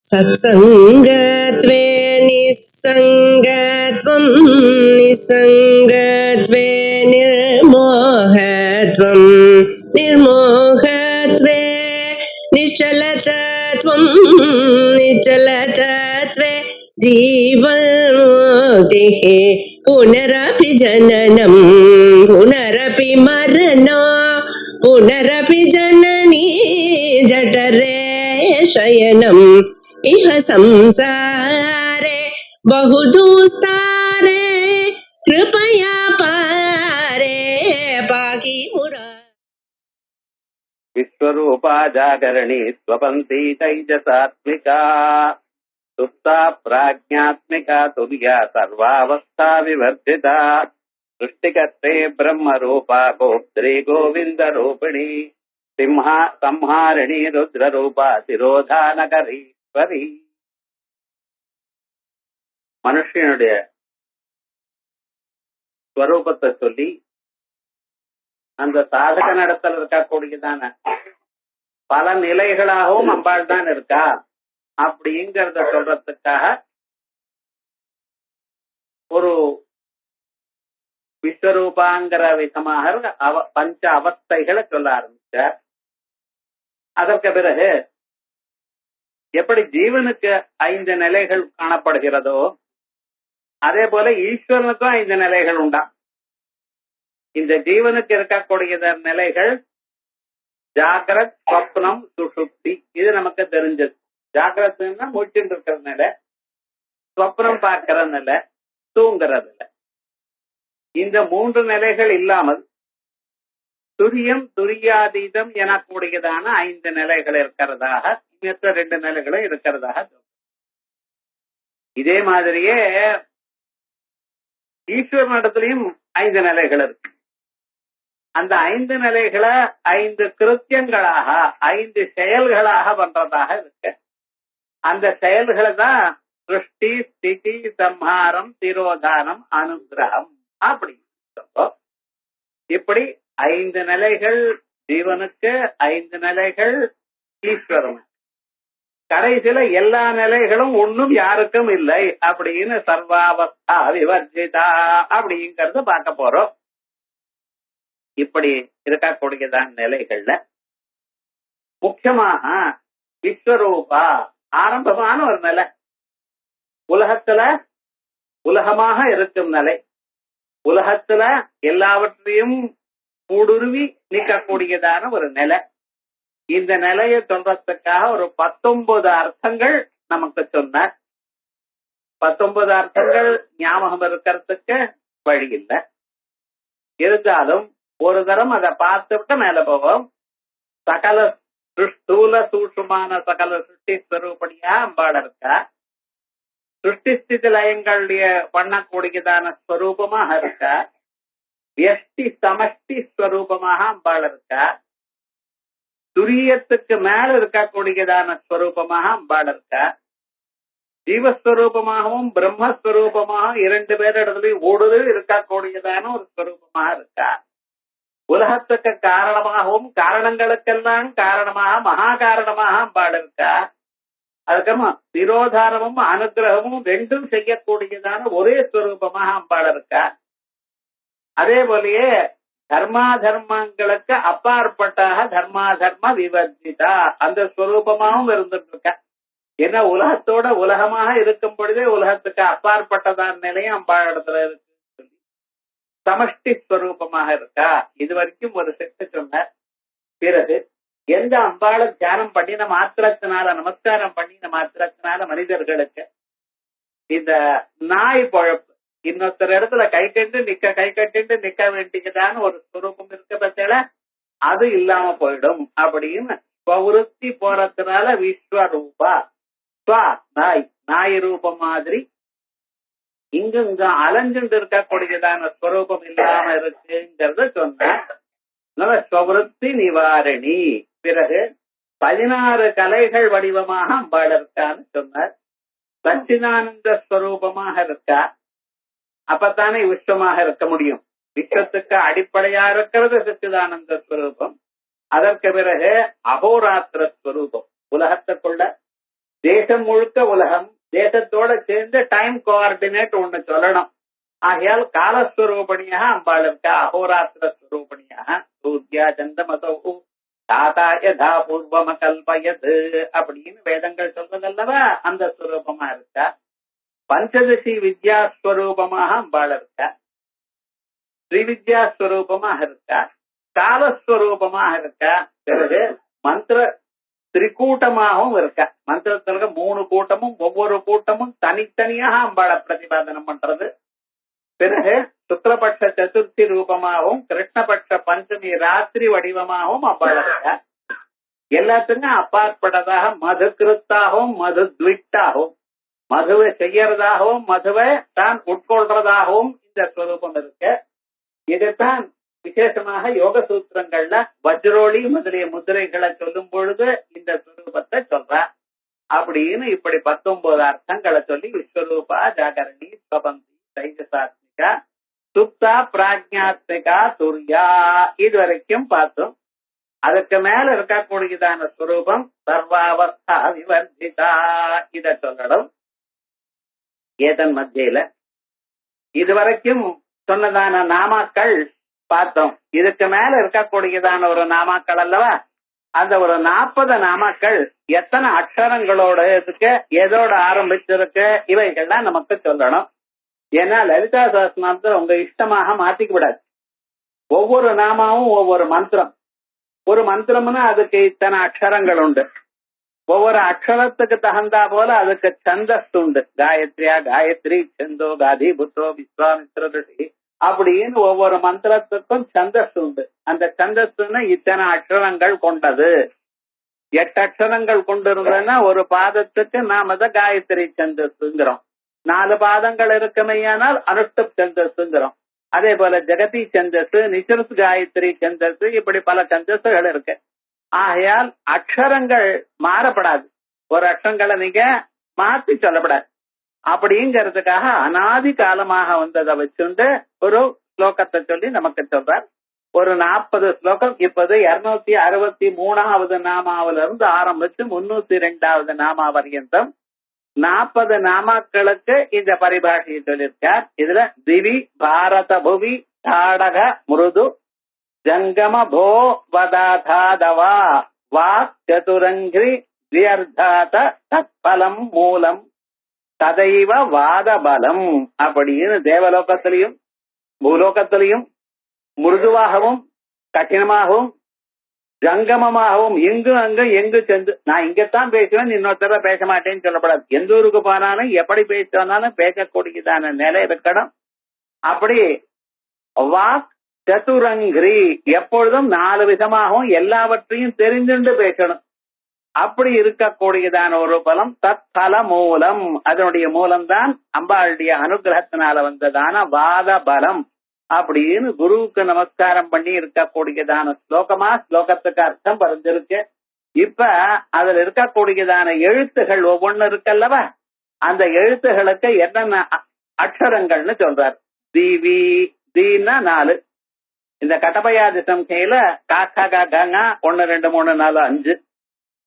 सत्सङ्गत्वे निस्सङ्गत्वं निस्सङ्गत्वे निर्मोहत्वं निर्मोहत्वे निश्चलतत्वं निश्चलतत्वे जीवन्मुक्तिः पुनरपि जननं पुनरपि मरणं पुनरपि जननी जठरे शयनम् इह संसारे बहुदुस्तारे कृपया पारे पाहि मुरारे। विश्वरूपा जागरणी स्वपन्ती तैजसात्मिका सुप्ता प्राज्ञात्मिका तुर्या सर्वावस्था विवर्जिता सृष्टिकर्ते ब्रह्मरूपा गोप्त्री गोविन्दरूपिणी सिंहा संहारिणी रुद्ररूपा तिरोधानकरीश्वरी. மனுஷனுடைய ஸ்வரூபத்தை சொல்லி அந்த சாதக நடத்தல் இருக்கக்கூடியதான பல நிலைகளாகவும் அம்பாள் தான் இருக்கா அப்படிங்கறத சொல்றதுக்காக ஒரு விஸ்வரூபாங்கிற விதமாக பஞ்ச அவஸ்தைகளை சொல்ல ஆரம்பிச்சார். அதற்கு பிறகு எப்படி ஜீவனுக்கு 5 நிலைகள் காணப்படுகிறதோ அதே போல ஈஸ்வரனுக்கும் 5 நிலைகள் உண்டா. இந்த ஜீவனுக்கு இருக்கக்கூடிய நிலைகள் ஜாகிரத், சொப்னம், சுஷுப்தி. இது நமக்கு தெரிஞ்சது. ஜாகிரத்னா மூச்சுட்டு இருக்கிற நிலை, சொப்னம் பார்க்கிற நிலை, தூங்குற நிலை. இந்த 3 நிலைகள் இல்லாமல் துரியம் துரியாதீதம் எனக்கூடியதான 5 நிலைகள் இருக்கிறதாக, மற்ற 2 நிலைகளும் இருக்கிறதாக. இதே மாதிரியே ஈஸ்வரனிடத்திலையும் 5 நிலைகள் இருக்கு. அந்த 5 நிலைகளை 5 கிருத்தியங்களாக 5 செயல்களாக பண்றதாக இருக்கு. அந்த செயல்களை தான் சிருஷ்டி, ஸ்திதி, சம்ஹாரம், திரோதானம், அனுகிரகம் அப்படி சொல்றோம். இப்படி 5 நிலைகள் ஜீவனுக்கு, 5 நிலைகள் ஈஸ்வரன். கடைசியில எல்லா நிலைகளும் ஒன்னும் யாருக்கும் இல்லை அப்படின்னு சர்வாவஸ்தா விவர்ஜிதா அப்படிங்கறத பார்க்க போறோம். இப்படி இருக்கக்கூடியதான் நிலைகள்ல முக்கியமாக விஸ்வரூபா ஆரம்பமான ஒரு நிலை, உலகத்துல உலகமாக இருக்கும் நிலை, உலகத்துல எல்லாவற்றையும் ஊடுருவி நீக்கக்கூடியதான ஒரு நிலை. இந்த நிலையை சொல்றதுக்காக ஒரு 19 அர்த்தங்கள் நமக்கு சொன்னார். 19 அர்த்தங்கள் ஞாபகம் இருக்கிறதுக்கு வழி இல்லை. இருந்தாலும் ஒரு தரம் அதை பார்த்துவிட்டு மேல போவோம். சகல ஸ்தூல சூட்சுமான சகல சிருஷ்டி ஸ்வரூபடியா அம்பாள் இருக்கா. சிருஷ்டி ஸ்திதி லயங்களுடைய பண்ணக்கூடியதான ஸ்வரூபமாக இருக்கா. வியஷ்டி சமஷ்டி ஸ்வரூபமாக அம்பாள் இருக்கா. துரியத்துக்கு மேல இருக்கக்கூடியதான ஸ்வரூபமாக அம்பாள் இருக்கா. ஜீவஸ்வரூபமாகவும் பிரம்மஸ்வரூபமாக 2 பேரிடத்துலயும் ஓடுதல் இருக்கக்கூடியதான ஒரு ஸ்வரூபமாக இருக்கா. உலகத்துக்கு காரணமாகவும் காரணங்களுக்கெல்லாம் காரணமாக மகா காரணமாக அம்பாள் இருக்கா. அதுக்கப்புறமா திரோதானமும் அனுகிரகமும் 2ம் செய்யக்கூடியதான ஒரே ஸ்வரூபமாக அம்பாள் இருக்கா. அதே போலயே தர்மாதர்மங்களுக்கு அப்பாற்பட்டாக தர்மாதர்ம விவர்ஜிதா அந்த ஸ்வரூபமாகவும் இருந்துட்டு இருக்க. ஏன்னா உலகத்தோட உலகமாக இருக்கும் பொழுதே உலகத்துக்கு அப்பாற்பட்டதான் நிலையும் அம்பாள் இடத்துல இருக்கு. சமஷ்டி ஸ்வரூபமாக இருக்கா. இது வரைக்கும் ஒரு செட்டு சொன்ன பிறகு எந்த அம்பாளை தியானம் பண்ணின மாத்திரத்தினால, நமஸ்காரம் பண்ணின மாத்திரத்தினால மனிதர்களுக்கு இந்த நாய் பொழப்பு, இன்னொருத்தர் இடத்துல கை கட்டு நிக்க வேண்டியதான ஒரு ஸ்வரூபம் இருக்க பட்சல அது இல்லாம போயிடும் அப்படின்னு பிரவருத்தி போறதுனால விஸ்வரூபா நாய் ரூபம் மாதிரி இங்க அலைஞ்சுட்டு இருக்கக்கூடியதான ஸ்வரூபம் இல்லாம இருக்குங்கிறத சொன்ன ஸ்வருத்தி நிவாரணி. பிறகு 16 கலைகள் வடிவமாக அம்பாள் இருக்கான்னு சொன்னார். சச்சிதானந்த ஸ்வரூபமாக இருக்கா. அப்பத்தானே விஸ்வமாக இருக்க முடியும். விஸ்வத்துக்கு அடிப்படையா இருக்கிறது சச்சிதானந்த ஸ்வரூபம். அதற்கு பிறகு அகோராத்திர ஸ்வரூபம். உலகத்துக்குள்ள தேசம் முழுக்க உலகம், தேசத்தோட சேர்ந்து டைம் கோஆர்டினேட் ஒண்ணு சொல்லணும். ஆகையால் காலஸ்வரூபணியாக அம்பாள் இருக்கா. அகோராத்திர ஸ்வரூபணியாக சூர்யா சந்தமசௌ தாத்தா யதா பூர்வம கல்பயது அப்படின்னு வேதங்கள் சொல்றதல்லவா, அந்த ஸ்வரூபமா இருக்கா. பஞ்சதசி வித்யாஸ்வரூபமாக அம்பாள் இருக்கா. ஸ்ரீவித்யாஸ்வரூபமாக இருக்கா. காலஸ்வரூபமாக இருக்கா. பிறகு மந்திர திரிகூட்டமாகவும் இருக்கா. மந்திரத்திற்கு 3 கூட்டமும் ஒவ்வொரு கூட்டமும் தனித்தனியாக அம்பாளை பிரதிபாதனம் பண்றது. பிறகு சுக்லபட்ச சதுர்த்தி ரூபமாகவும் கிருஷ்ணபட்ச பஞ்சமி ராத்திரி வடிவமாகவும் அம்பாள் இருக்கா. எல்லாத்துக்கும் அப்பாற்பட்டதாக மது கிருத்தாகவும் மது துவிட்டாகவும் மதுவை செய்யறதாகவும் மதுவை தான் உட்கொள்றதாகவும் இந்த ஸ்வரூபம் இருக்கு. இதைத்தான் விசேஷமாக யோக சூத்திரங்கள்ல வஜ்ரோலி முதலிய முதிரைகளை சொல்லும் பொழுது இந்த ஸ்வரூபத்தை சொல்ற. அப்படின்னு இப்படி 19 அர்த்தங்களை சொல்லி விஸ்வரூபா ஜாகரணி ஸ்வபந்தி தைஜசாத்மிகா சுப்தா பிராஜ்ஞாத்மிகா துர்யா இதுவரைக்கும் பார்த்தோம். அதுக்கு மேல இருக்கக்கூடியதான ஸ்வரூபம் சர்வாவஸ்தா விவர்ஜிதா இத சொல்லணும். ஏதன் மத்தியில இதுவரைக்கும் சொன்னதான நாமாக்கள் பார்த்தோம். இதுக்கு மேல இருக்கக்கூடியதான ஒரு நாமாக்கள் அல்லவா, அந்த ஒரு 40 நாமாக்கள் எத்தனை அக்ஷரங்களோட இருக்கு, எதோட ஆரம்பிச்சிருக்கு, இவைகள்லாம் நமக்கு சொல்லணும். ஏன்னா லலிதா சஹஸ்ரநாமத்தை உங்க இஷ்டமாக மாத்திக்க விடாது. ஒவ்வொரு நாமாவும் ஒவ்வொரு மந்திரம். ஒரு மந்திரம்னா அதுக்கு இத்தனை அக்ஷரங்கள் உண்டு. ஒவ்வொரு அக்ஷரத்துக்கு தகுந்தா போல அதுக்கு சந்தஸ் உண்டு. காயத்ரியா காயத்ரி சந்தோ காதி புத்தோ விஸ்வாமித்ர ரிஷி அப்படின்னு ஒவ்வொரு மந்திரத்துக்கும் சந்தஸ் உண்டு. அந்த சந்தஸ்ன்னு இத்தனை அக்ஷரங்கள் கொண்டது. 8 அக்ஷரங்கள் கொண்டிருந்ததுன்னா ஒரு பாதத்துக்கு நாம அதை காயத்ரி சந்தஸ்ங்கிறோம். 4 பாதங்கள் இருக்குமையானால் அனுஷ்டுப் சந்தஸ்ங்கிறோம். அதே போல ஜெகதி சந்தஸ், நிசர்ஸ் காயத்ரி சந்தஸ், இப்படி பல சந்தஸ்கள் இருக்கு. ஆகையால் அக்ஷரங்கள் மாறப்படாது. ஒரு அக்ஷரங்களை நீங்க மாத்தி சொல்லப்படாது. அப்படிங்கிறதுக்காக அனாதி காலமாக வந்ததை வச்சுண்டு ஒரு ஸ்லோகத்தை சொல்லி நமக்கு சொல்றார். ஒரு 40 ஸ்லோகம். இப்போது 263வது நாமாவில இருந்து ஆரம்பிச்சு 302வது நாமா பர்யந்தம் 40 நாமாக்களுக்கு இந்த பரிபாஷையை சொல்லியிருக்கார். இதுல திவி பாரத புவி தாடக மிருது ஜங்கம போ வதாதாதவா வாக் சதுரங்கிரி வியர்தாத தத்பலம் மூலம் ததைவ வாத பலம் அப்படின்னு தேவலோகத்திலையும் பூலோகத்திலையும் மிருதுவாகவும் கடினமாகவும் ஜங்கமமாகவும் இங்கும் அங்கும் எங்கு சென்று நான் இங்கத்தான் பேசுவேன் இன்னொருத்தர பேச மாட்டேன்னு சொல்லப்படாது. எந்த ஊருக்கு போனாலும் எப்படி பேசினாலும் பேசக்கூடியதான நிலை இருக்கணும். அப்படி வாக் சதுரங்கிரி எப்பொழுதும் 4 விதமாகவும் எல்லாவற்றையும் தெரிந்துண்டு பேசணும். அப்படி இருக்கக்கூடியதான ஒரு பலம் தத்பல மூலம். அதனுடைய மூலம்தான் அம்பாளுடைய அனுகிரகத்தினால வந்ததான வாத பலம் அப்படின்னு குருவுக்கு நமஸ்காரம் பண்ணி இருக்கக்கூடியதான ஸ்லோகமா ஸ்லோகத்துக்கு அர்த்தம் பறிஞ்சிருக்கு. இப்ப அதுல இருக்கக்கூடியதான எழுத்துகள் ஒவ்வொன்னு இருக்கல்லவா, அந்த எழுத்துகளுக்கு என்னென்ன அக்ஷரங்கள்னு சொல்றார். திவி தீனா 4. இந்த கட்டபயாதி சம்கையில காக்கா காக்காங்க 1 2 3 4 5,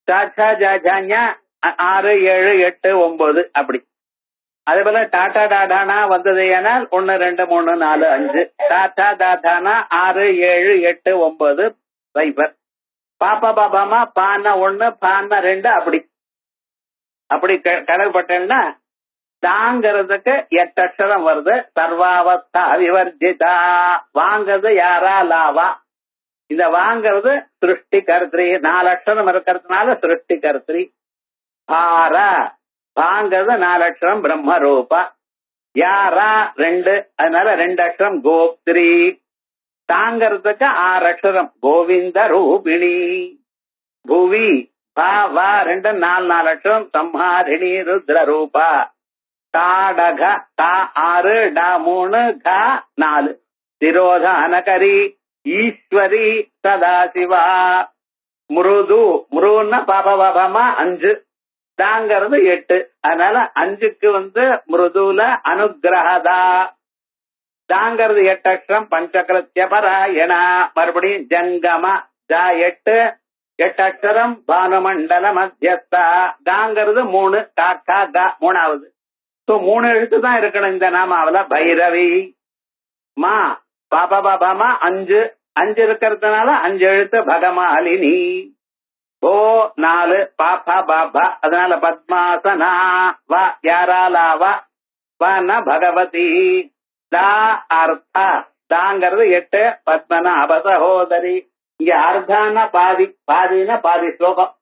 சாச்சா ஜாஜாஞா 6 7 8 9 அப்படி. அதே போல டாடா டாடானா வந்தது ஏனால் 1 2 3 4 5, டாடா தாதானா 6 7 8 9 0. பாப்பா பாபாமா பானா 1 பானா 2 அப்படி. அப்படி கடல்பட்டேன்னா தாங்கிறதுக்கு 8 அக்ஷரம் வருது. சர்வாவஸ்தா விவர்ஜிதா. வாங்கிறது யாரா லாவா. இந்த வாங்கிறது சிருஷ்டி கர்த்ரி. 4 அக்ஷரம் இருக்கிறதுனால சிருஷ்டி கர்த்ரி. பாரா வாங்கிறது 4 அக்ஷரம் பிரம்ம ரூபா. யாரா 2, அதனால 2 அக்ஷரம் கோப்திரி. தாங்கிறதுக்கு 6 அக்ஷரம் கோவிந்த ரூபிணி. புவி பா வா 2 4 அக்ஷரம் சம்ஹாரிணி ருத்ர ரூபா. தாடக தா 6 டா 3 கா 4 திரோதானகரி ஈஸ்வரி சதாசிவா. மிருது மிருன்னா பாபபாபமா 5, தாங்கிறது 8, அதனால 5க்கு மிருதுல அனுகிரகதா. தாங்கிறது 8 அக்ஷரம் பஞ்சகிருத்திய பராயணா. மறுபடியும் ஜங்கம ஜா 8 8 அக்ஷரம். பானுமண்டல மத்தியஸ்தா. காங்கிறது 3, காக்கா கா 3வது. சோ 3 எழுத்து தான் இருக்கணும் இந்த நாமாவில. பைரவி. மா பாபா பாபாமா 5 இருக்கிறதுனால 5 எழுத்து. பகமாலினி. ஓ 4, பாபா பாபா, அதனால பத்மாசனா. வா யாராலாவா. வன பகவதி. தா அர்த்தா. தாங்கிறது 8. பத்மநாப சகோதரி. இங்க அர்த்தான பாதி, பாதினா பாதி ஸ்லோகம்.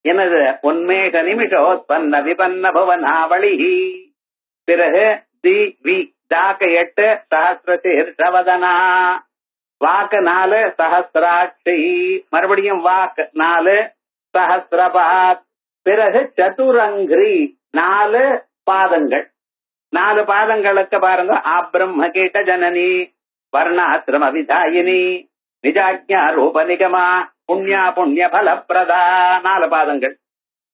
என்னது? உன்மேக நிமிஷோத்பன்ன விபன்ன புவனாவளி. பிறகு தி வி. தாக்க 8. சஹஸ்ரசீர்ஷவதனா. வாக்கு 4. சஹஸ்ராட்சி. மறுபடியும் வாக்கு 4. சஹஸ்ரபாத். பிறகு சதுரங்கிரி. 4 பாதங்கள். 4 பாதங்களுக்கு பாருங்க. ஆப்ரம்ம கீட்ட ஜனனி. வர்ணாசிரம விதாயினி. நிஜாஜ்ஞா ரூப நிகமா. புண்ணியா புண்ணிய பலப்பிரதா. 4 பாதங்கள்.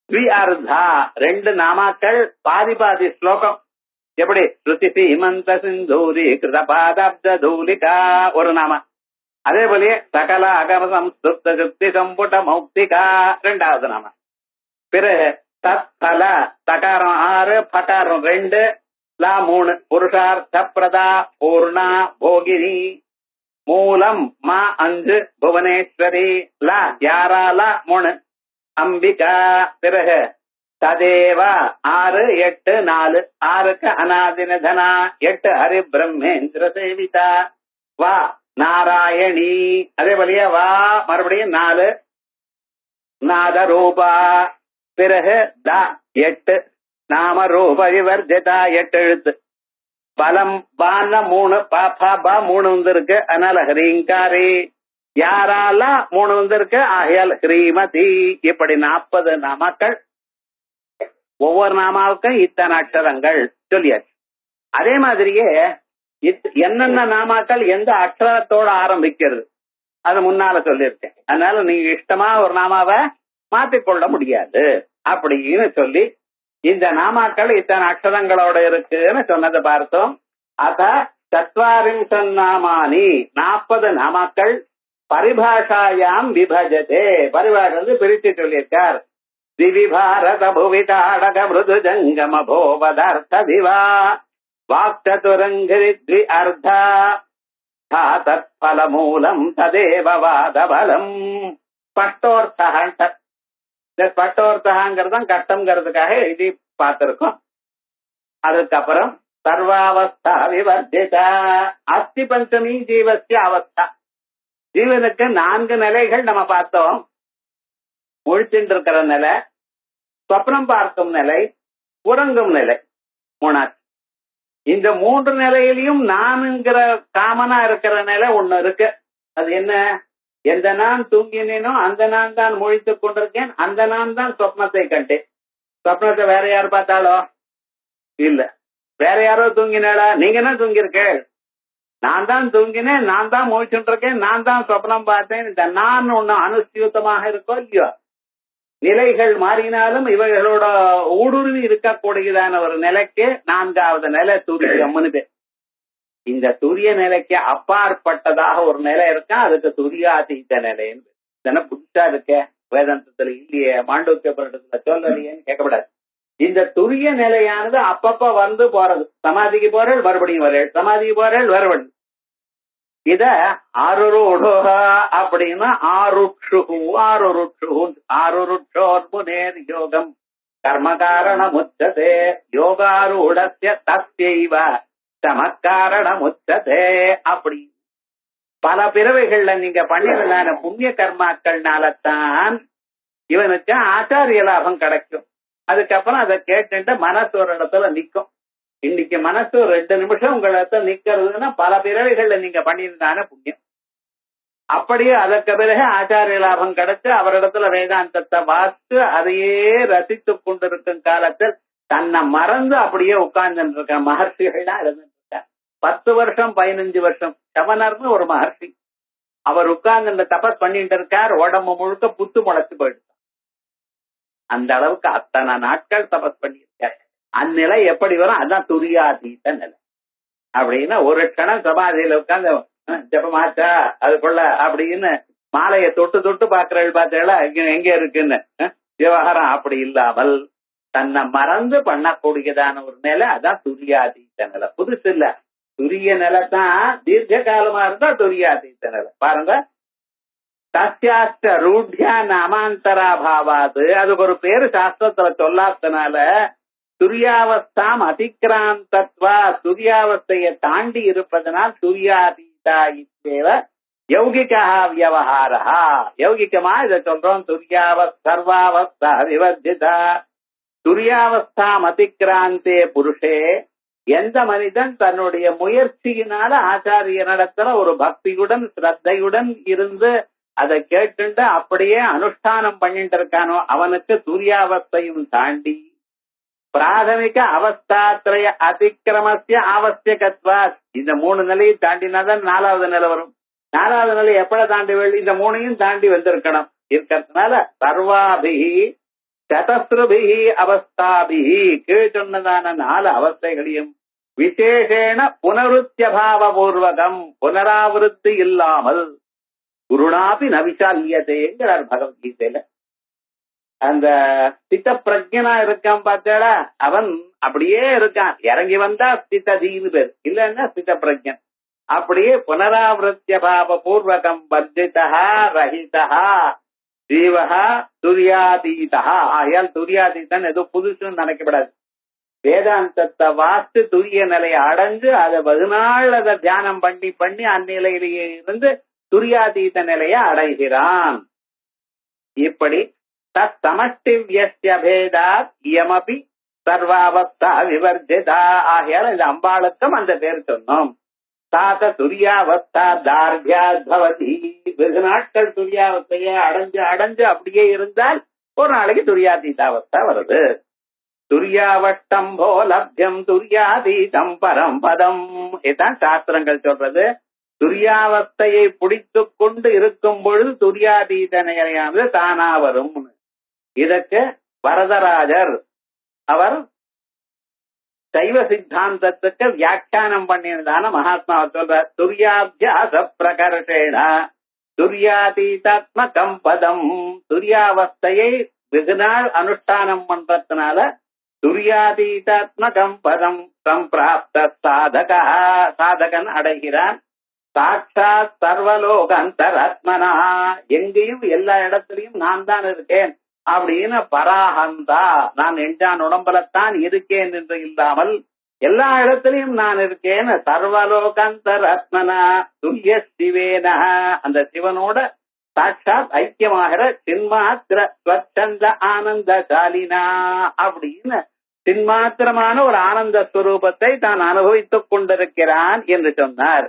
த்விஅர்த்தா 2 நாமாக்கள். பாதி பாதி ஸ்லோகம். எப்படி? ஸ்ருதி சீமந்த சிந்தூரி கிருத பாதாப்த தூலிகா ஒரு நாம. அதே போல சகல அகம சம்ஸ்கிருத சுக்தி சம்புட மௌக்திகா 2வது நாம. பிறகு தத்பல. தகாரம் 6, பகாரம் 2, லா 3. புருஷார்த்த பிரதா பூர்ணா போகினி. மூலம் மா 5, புவனேஸ்வரி. லா யாராலா 3, அம்பிகா. பிறகு ததேவ 6, 8, 4. 6க்கு அநாதினதனா. 8 ஹரி பிரம்மேந்திர சேவிதா. வா நாராயணி. அதே போலயே வா மறுபடியும் 4, நாதரூபா. பிறகு த 8, நாம ரூப விவர்ஜிதா 8 எழுத்து. பலம் பான 3, பாபா பா 3 வந்திருக்கு, அதனால ஹரீங்காரி. யாரால 3 வந்திருக்கு, ஆகையால் ஸ்ரீமதி. இப்படி 40 நாமாக்கள். ஒவ்வொரு நாமாவுக்கும் இத்தனை அக்ஷரங்கள் சொல்லியாச்சு. அதே மாதிரியே என்னென்ன நாமாக்கள் எந்த அக்ஷரத்தோட ஆரம்பிக்கிறது அது முன்னால சொல்லியிருக்கேன். அதனால நீங்க இஷ்டமா ஒரு நாமாவை மாத்திக்கொள்ள முடியாது அப்படின்னு சொல்லி இந்த நாமாக்கள் இத்தனை அக்ஷரங்களோட இருக்குன்னு சொன்னதை பார்த்தோம். அத 40 நாமானி 40 நாமாக்கள் பரிபாஷாயாம் விபஜதே. பரிபாஷை பிரித்து சொல்லியிருக்கார். திவி பாரத புவி தாடக மிருது ஜங்கம போவதார்த்த திவா வாக்சதுரங்கிரி த்வி அர்த்தா தத்பல மூலம் ததேவ வாதபலம். ஸ்பஷ்டோர்த்தக. ஸ்பஷ்டோர்த்தகங்கிறதும் கஷ்டம்ங்கிறதுக்காக எழுதி பார்த்திருக்கோம். அதுக்கப்புறம் சர்வாவஸ்தா விவர்ஜிதா. அஸ்தி பஞ்சமி ஜீவஸ்ய அவஸ்தா. ஜீவனுக்கு 4 நிலைகள் நம்ம பார்த்தோம். முழிச்சுட்டு இருக்கிற நிலை, சொப்னம் பார்க்கும் நிலை, உறங்கும் நிலை, 3. இந்த 3 நிலையிலையும் நான்ங்கிற காமனா இருக்கிற நிலை ஒண்ணு இருக்கு. அது என்ன? எந்த நான் தூங்கினேனோ அந்த நான் தான் முழித்துக் கொண்டிருக்கேன், அந்த நான் தான் சொப்னத்தை கண்டேன். சொப்னத்தை வேற யார் பார்த்தாலோ இல்ல, வேற யாரோ தூங்கினாளா? நீங்க என்ன தூங்கிருக்கேள்? நான் தான் தூங்கினேன், நான் தான் முழிச்சுட்டு இருக்கேன், நான் தான் சொப்னம் பார்த்தேன். இந்த நான் ஒண்ணு அனுசியூத்தமாக இருக்கோ இல்லையோ, நிலைகள் மாறினாலும் இவைகளோட ஊடுருவி இருக்கக்கூடியதான ஒரு நிலைக்கு 4வது நிலை துரியம்னு பேர். இந்த துரிய நிலைக்கு அப்பாற்பட்டதாக ஒரு நிலை இருக்கா, அதுக்கு துரியாதீத நிலைன்னு. இதென்ன புதுசா இருக்க, வேதாந்தத்துல இல்லையே, மாண்டூக்கிய பரிடத்துல சொல்லலையேன்னு கேட்கப்படாது. இந்த துரிய நிலையானது அப்பப்ப வந்து போறது. சமாதிக்கு போறேன் மறுபடியும் வரேன், சமாதிக்கு போறேன் வரவன். இத ஆருருடோ அப்படின்னா ஆருருட்சோர்முனேர் யோகம் கர்மகாரணமுச்சதே யோகாரூடஸ்ய தஸ்யைவ சமக்காரணமுச்சதே. அப்படி பல பிறவைகள்ல நீங்க பண்ணிருந்தான புண்ணிய கர்மாக்கள்னாலதான் இவனுக்கு ஆச்சாரிய லாபம் கிடைக்கும். அதுக்கப்புறம் அதை கேட்டு மனசு ஒரு இடத்துல நிக்கும். இன்னைக்கு மனசு 2 நிமிஷம் உங்க இடத்துல நிக்கிறதுன்னா பல பிறவைகள்ல நீங்க பண்ணியிருந்தான புண்ணியம். அப்படியே அதற்கு பிறகு ஆச்சாரிய லாபம் கிடைச்சு அவரிடத்துல வேதாந்தத்தை வாசித்து அதையே ரசித்து கொண்டிருக்கும் காலத்தில் தன்னை மறந்து அப்படியே உட்கார்ந்து இருக்க மகர்ஷிகள்லாம் இருந்துட்டு இருக்கார். 10 வருஷம் 15 வருஷம் சவணர்னு ஒரு மகர்ஷி, அவர் உட்கார்ந்து தபஸ் பண்ணிட்டு இருக்கார். உடம்பு முழுக்க புத்து முளைச்சு போயிடுச்சு. அந்த அளவுக்கு அத்தனை நாட்கள் தபஸ் பண்ணியிருக்கார். அந்நிலை எப்படி வரும்? அதான் துரியாதீத நிலை. அப்படின்னா ஒரு க்ஷணம் சமாதியில உட்கார்ந்து ஜபமாச்சா அதுக்குள்ள அப்படின்னு மாலையை தொட்டு தொட்டு பாக்குறேன் பார்த்தேளா எங்க இருக்குன்னு. விவகாரம் அப்படி இல்லாமல் தன்னை மறந்து பண்ணக்கூடியதான ஒரு நிலை, அதான் துரியாதீத நிலை. புதுசு இல்ல, துரிய நிலை தான். தீர்க்க காலமா இருந்தா துரியாதீத நிலை. பாருங்க, தஸ்யாஷ்ட ரூட்யா நாமாந்தரா பாவாது, அதுக்கு ஒரு பேரு சாஸ்திரத்துல சொல்லாதனால துரியாவஸ்தாம் அதிக்ராந்தத்வா, துரியாவஸ்தையை தாண்டி இருப்பதனால் துரியாதீதா இத்தேவ யௌகிகா வியவஹாரா. யௌகிகமா இதை சொல்றோம். சர்வாவஸ்தா விவர்ஜிதா துரியாவஸ்தாம் அதிக்ராந்தே புருஷே. எந்த மனிதன் தன்னுடைய முயற்சியினால ஆச்சாரியனிடத்துல ஒரு பக்தியுடன் ஸ்ரத்தையுடன் இருந்து அதை கேட்டுண்டு அப்படியே அனுஷ்டானம் பண்ணிட்டு இருக்கானோ அவனுக்கு துரியாவஸ்தையும் தாண்டி பிராதமிக அவஸ்தாத்ரய அதிக்கிரமஸ்ய ஆவசியகத்வா, இந்த 3 நிலையை தாண்டினாதான் 4வது நிலை வரும். 4வது நிலை எப்பட தாண்டி இந்த 3ஐயும் தாண்டி வந்திருக்கணும். இருக்கிறதுனால சர்வாபிஹி சதஸ்ருபிஹி அவஸ்தாபிஹி, கீழ் சொன்னதான 4 அவஸ்தைகளையும் விசேஷேன புனருத்தியபாவ பூர்வகம், புனராவிருத்தி இல்லாமல் குருணாபி நவிசாலியதேங்கிறார் பகவத்கீதையில. அந்த ஸ்தித பிரஜனா இருக்கான் பார்த்தா, அவன் அப்படியே இருக்கான். இறங்கி வந்தா ஸ்திததீன்னு பேர், இல்லன்னா ஸ்தித பிரஜன். அப்படியே புனராவிருத்திய பாவ பூர்வகம் வர்ஜிதா ரஹிதா ஜீவஹா துரியாதீதா. ஆயால் துரியாதீதன் ஏதோ புதுசுன்னு நினைக்கப்படாது. வேதாந்தத்தை வாஸ்து துரிய நிலையை அடைஞ்சு அதை 14 அதை தியானம் பண்ணி பண்ணி அந்நிலையிலேயே இருந்து துரியாதீத நிலையை அடைகிறான். இப்படி தமஷ்டி வியஸ்யபேதாத் இயமபி சர்வாவஸ்தா விவர்ஜிதா. ஆகையால இந்த அம்பாளுக்கும் அந்த பேர் சொன்னோம். தாத்த துரியாவஸ்தா தார்பியாத் பவதி, வெகு நாட்கள் துரியாவஸ்தையை அடைஞ்சு அடைஞ்சு அப்படியே இருந்தால் ஒரு நாளைக்கு துரியாதீதாவஸ்தா வருது. துரியாவட்டம் போ லப்யம் துரியாதீதம் பரம்பதம், இதுதான் சாஸ்திரங்கள் சொல்றது. துரியாவஸ்தையை பிடித்துக் கொண்டு இருக்கும் பொழுது துரியாதீத நிலையானது தானா வரும். இதற்கு வரதராஜர் அவர் சைவ சித்தாந்தத்துக்கு வியாக்கியானம் பண்ணியதான மகாத்மா சொல்றார். துரியாபியாச பிரகர்ஷேண துரியாதீதாத்மகம் பதம், துரியாவஸ்தையை வெகு நாள் அனுஷ்டானம் பண்றதுனால துரியாதீதாத்மகம் பதம் சம்பிராப்த சாதக, சாதகன் அடைகிறான். சாட்சாத் சர்வலோக அந்தராத்மனா, எங்கேயும் எல்லா இடத்திலையும் நான் தான் இருக்கேன் அப்படின்னு பராஹந்தா, நான் எஞ்சான் உடம்பலத்தான் இருக்கேன் என்று இல்லாமல் எல்லா இடத்திலையும் நான் இருக்கேன். சர்வலோகாந்தராத்மனா துல்லிய சிவேன, அந்த சிவனோட சாட்சாத் ஐக்கியமாகிற சின்மாத்திர ஸ்வச்சந்த ஆனந்தசாலினா அப்படின்னு சின்மாத்திரமான ஒரு ஆனந்த ஸ்வரூபத்தை தான் அனுபவித்துக் கொண்டிருக்கிறான் என்று சொன்னார்.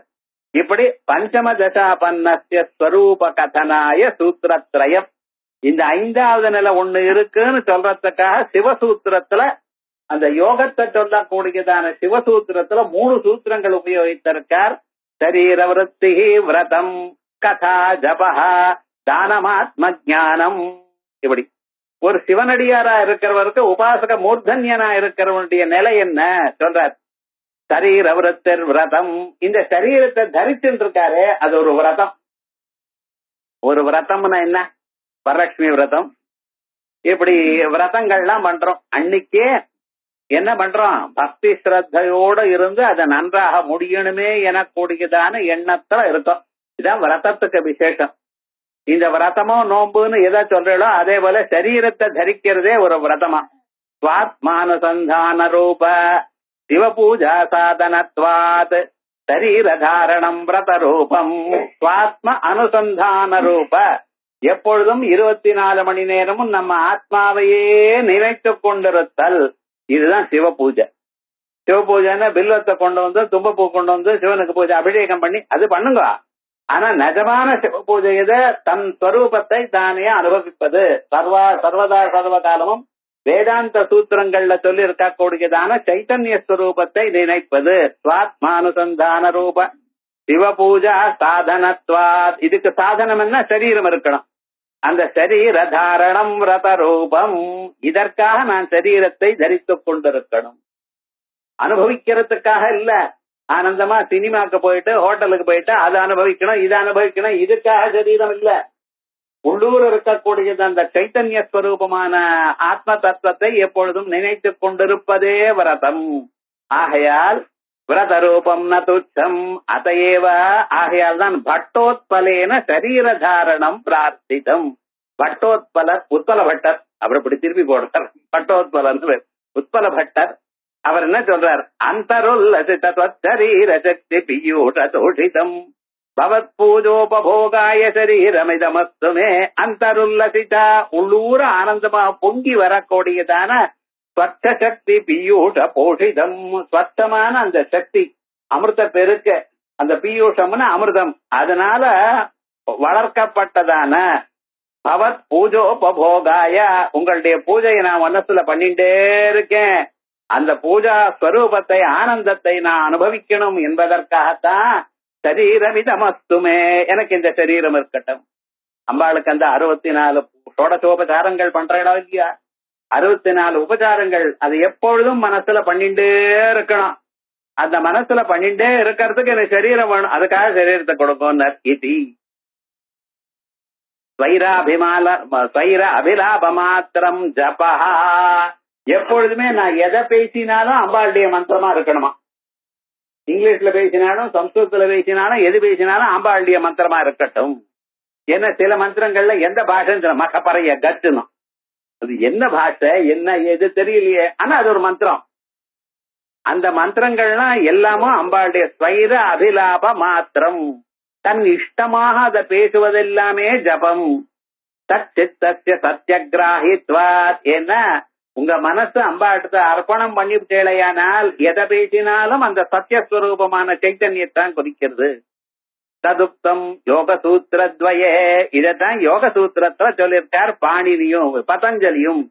இப்படி பஞ்சம தசாபன்னஸ்ய ஸ்வரூப கதனாய சூத்திரத்ரயம், இந்த 5வது நிலை ஒண்ணு இருக்குன்னு சொல்றதுக்காக சிவசூத்திரத்துல அந்த யோகத்தை சொல்லக்கூடியதான சிவசூத்திரத்துல 3 சூத்திரங்கள் உபயோகித்திருக்கார். சரீர விருத்தி விரதம் கதா ஜபஹா தானமாத்ம ஜானம். இப்படி ஒரு சிவனடியாரா இருக்கிறவருக்கு உபாசக மூர்தன்யனா இருக்கிறவனுடைய நிலை என்ன சொல்றார். சரீர விருத்தர் விரதம், இந்த சரீரத்தை தரிச்சுட்டு இருக்காரு, அது ஒரு விரதம். ஒரு விரதம்னா என்ன? வரலட்சுமி விரதம், இப்படி விரதங்கள்லாம் பண்றோம். அன்னைக்கே என்ன பண்றோம்? பக்தி ஸ்ரத்தையோட இருந்து அதை நன்றாக முடியணுமே எனக்கூடியதான எண்ணத்துல இருக்கும். இதான் விரதத்துக்கு விசேஷம். இந்த விரதமோ நோம்புன்னு எதை சொல்றோ அதே போல சரீரத்தை தரிக்கிறதே ஒரு விரதமா. சுவாத்மானுசந்தான ரூப சிவபூஜா சாதனத்வாத் சரீரதாரணம் விரத ரூபம். சுவாத்ம அனுசந்தான ரூப, எப்பொழுதும் 24 மணி நேரமும் நம்ம ஆத்மாவையே நினைத்துக் கொண்டிருத்தல், இதுதான் சிவ பூஜை. சிவ பூஜைன்னா பில்வத்தை கொண்டு வந்து தும்பப்பூ கொண்டு வந்து சிவனுக்கு பூஜை அபிஷேகம் பண்ணி அது பண்ணுங்க. ஆனா நிஜமான சிவ பூஜை எதை? தன் ஸ்வரூபத்தை தானே அனுபவிப்பது. சர்வதா சர்வ காலமும் வேதாந்த சூத்திரங்கள்ல சொல்லி இருக்கக்கூடியதான சைத்தன்ய ஸ்வரூபத்தை நினைப்பது. சுவாத்மானுசந்தான ரூப சிவபூஜா சாதனத்வாத். இதுக்கு சாதனம் என்ன? சரீரம் இருக்கணும். அந்த சரீர தாரணம் ரத ரூபம், இதற்காக நான் சரீரத்தை தரித்துக் கொண்டிருக்கணும். அனுபவிக்கிறதுக்காக இல்ல. ஆனந்தமா சினிமாக்கு போயிட்டு ஹோட்டலுக்கு போயிட்டு அதை அனுபவிக்கணும் இதை அனுபவிக்கணும், இதுக்காக சரீரம் இல்ல. உள்ளூர் இருக்கக்கூடியது அந்த சைத்தன்ய ஸ்வரூபமான ஆத்ம தத்துவத்தை எப்பொழுதும் நினைத்துக் கொண்டிருப்பதே விரதம். ஆகையால் விரத ரூபம் ந துச்சம் அதையேவ ஆகையால் தான் பட்டோத்பலேன சரீர தாரணம் பிரார்த்திதம். பட்டோத்பல உத்பல பட்டர் அவர் இப்படி திருப்பி போடுறார். பட்டோத்பலன் உத்பல பட்டர் அவர் என்ன சொல்றார்? அந்தருல்லசிதரீர சக்தி பியூஷ தோஷிதம் பவத் பூஜோபோகாய சரீரமிதமஸ்துமே. அந்தருல்லசிதா உள்ளூர ஆனந்தமா பொங்கி வரக்கூடியதான ஸ்வச்ச சக்தி பியூஷ போஷிதம். ஸ்வச்சமான அந்த சக்தி அமிர்த பெருக்க அந்த பியூஷம்னு அமிர்தம் அதனால வளர்க்கப்பட்டதான பவத் பூஜோபோகாய உங்களுடைய பூஜையை நான் மனசுல பண்ணிட்டே இருக்கேன். அந்த பூஜா ஸ்வரூபத்தை ஆனந்தத்தை நான் அனுபவிக்கணும் என்பதற்காகத்தான் சரீரமிதமஸ்துமே எனக்கு இந்த சரீரம் இருக்கட்டும். அம்பாளுக்கு அந்த 64 ஷோடசோபசாரங்கள் பண்ற இடம் இல்லையா? 64 உபச்சாரங்கள் அது எப்பொழுதும் மனசுல பண்ணிட்டே இருக்கணும். அந்த மனசுல பண்ணிட்டே இருக்கிறதுக்கு எனக்கு சரீரம் வேணும். அதுக்காக சரீரத்தை கொடுக்கும். இது ஸ்வைர அபிலாப மாத்திரம் ஜபா. எப்பொழுதுமே நான் எதை பேசினாலும் அம்பாளுடைய மந்திரமா இருக்கணுமா. இங்கிலீஷ்ல பேசினாலும் சம்ஸ்கிருதத்துல பேசினாலும் எது பேசினாலும் அம்பாளுடைய மந்திரமா இருக்கட்டும். ஏன்னா சில மந்திரங்கள்ல எந்த பாஷை மகப்பறைய கட்டுணும். அது என்ன பாஷை என்ன எது தெரியலையே, ஆனா அது ஒரு மந்திரம். அந்த மந்திரங்கள்லாம் எல்லாமும் அம்பாளுடைய ஸ்வைர அபிலாப மாத்திரம். தன் இஷ்டமாக அதை பேசுவதெல்லாமே ஜபம். தச்சித்தஸ்ய சத்யகிராஹித்வாத். ஏன்னா உங்க மனசு அம்பாட்ட அர்ப்பணம் பண்ணிவிட்டேலையானால் எதை பேசினாலும் அந்த சத்தியஸ்வரூபமான சைத்தன்யத்தான் குறிக்கிறது. ததுப்தம் யோக சூத்திரத்வயே. இதத்தான் யோக சூத்திரத்துல சொல்லியிருக்கார் பாணினியும் பதஞ்சலியும்.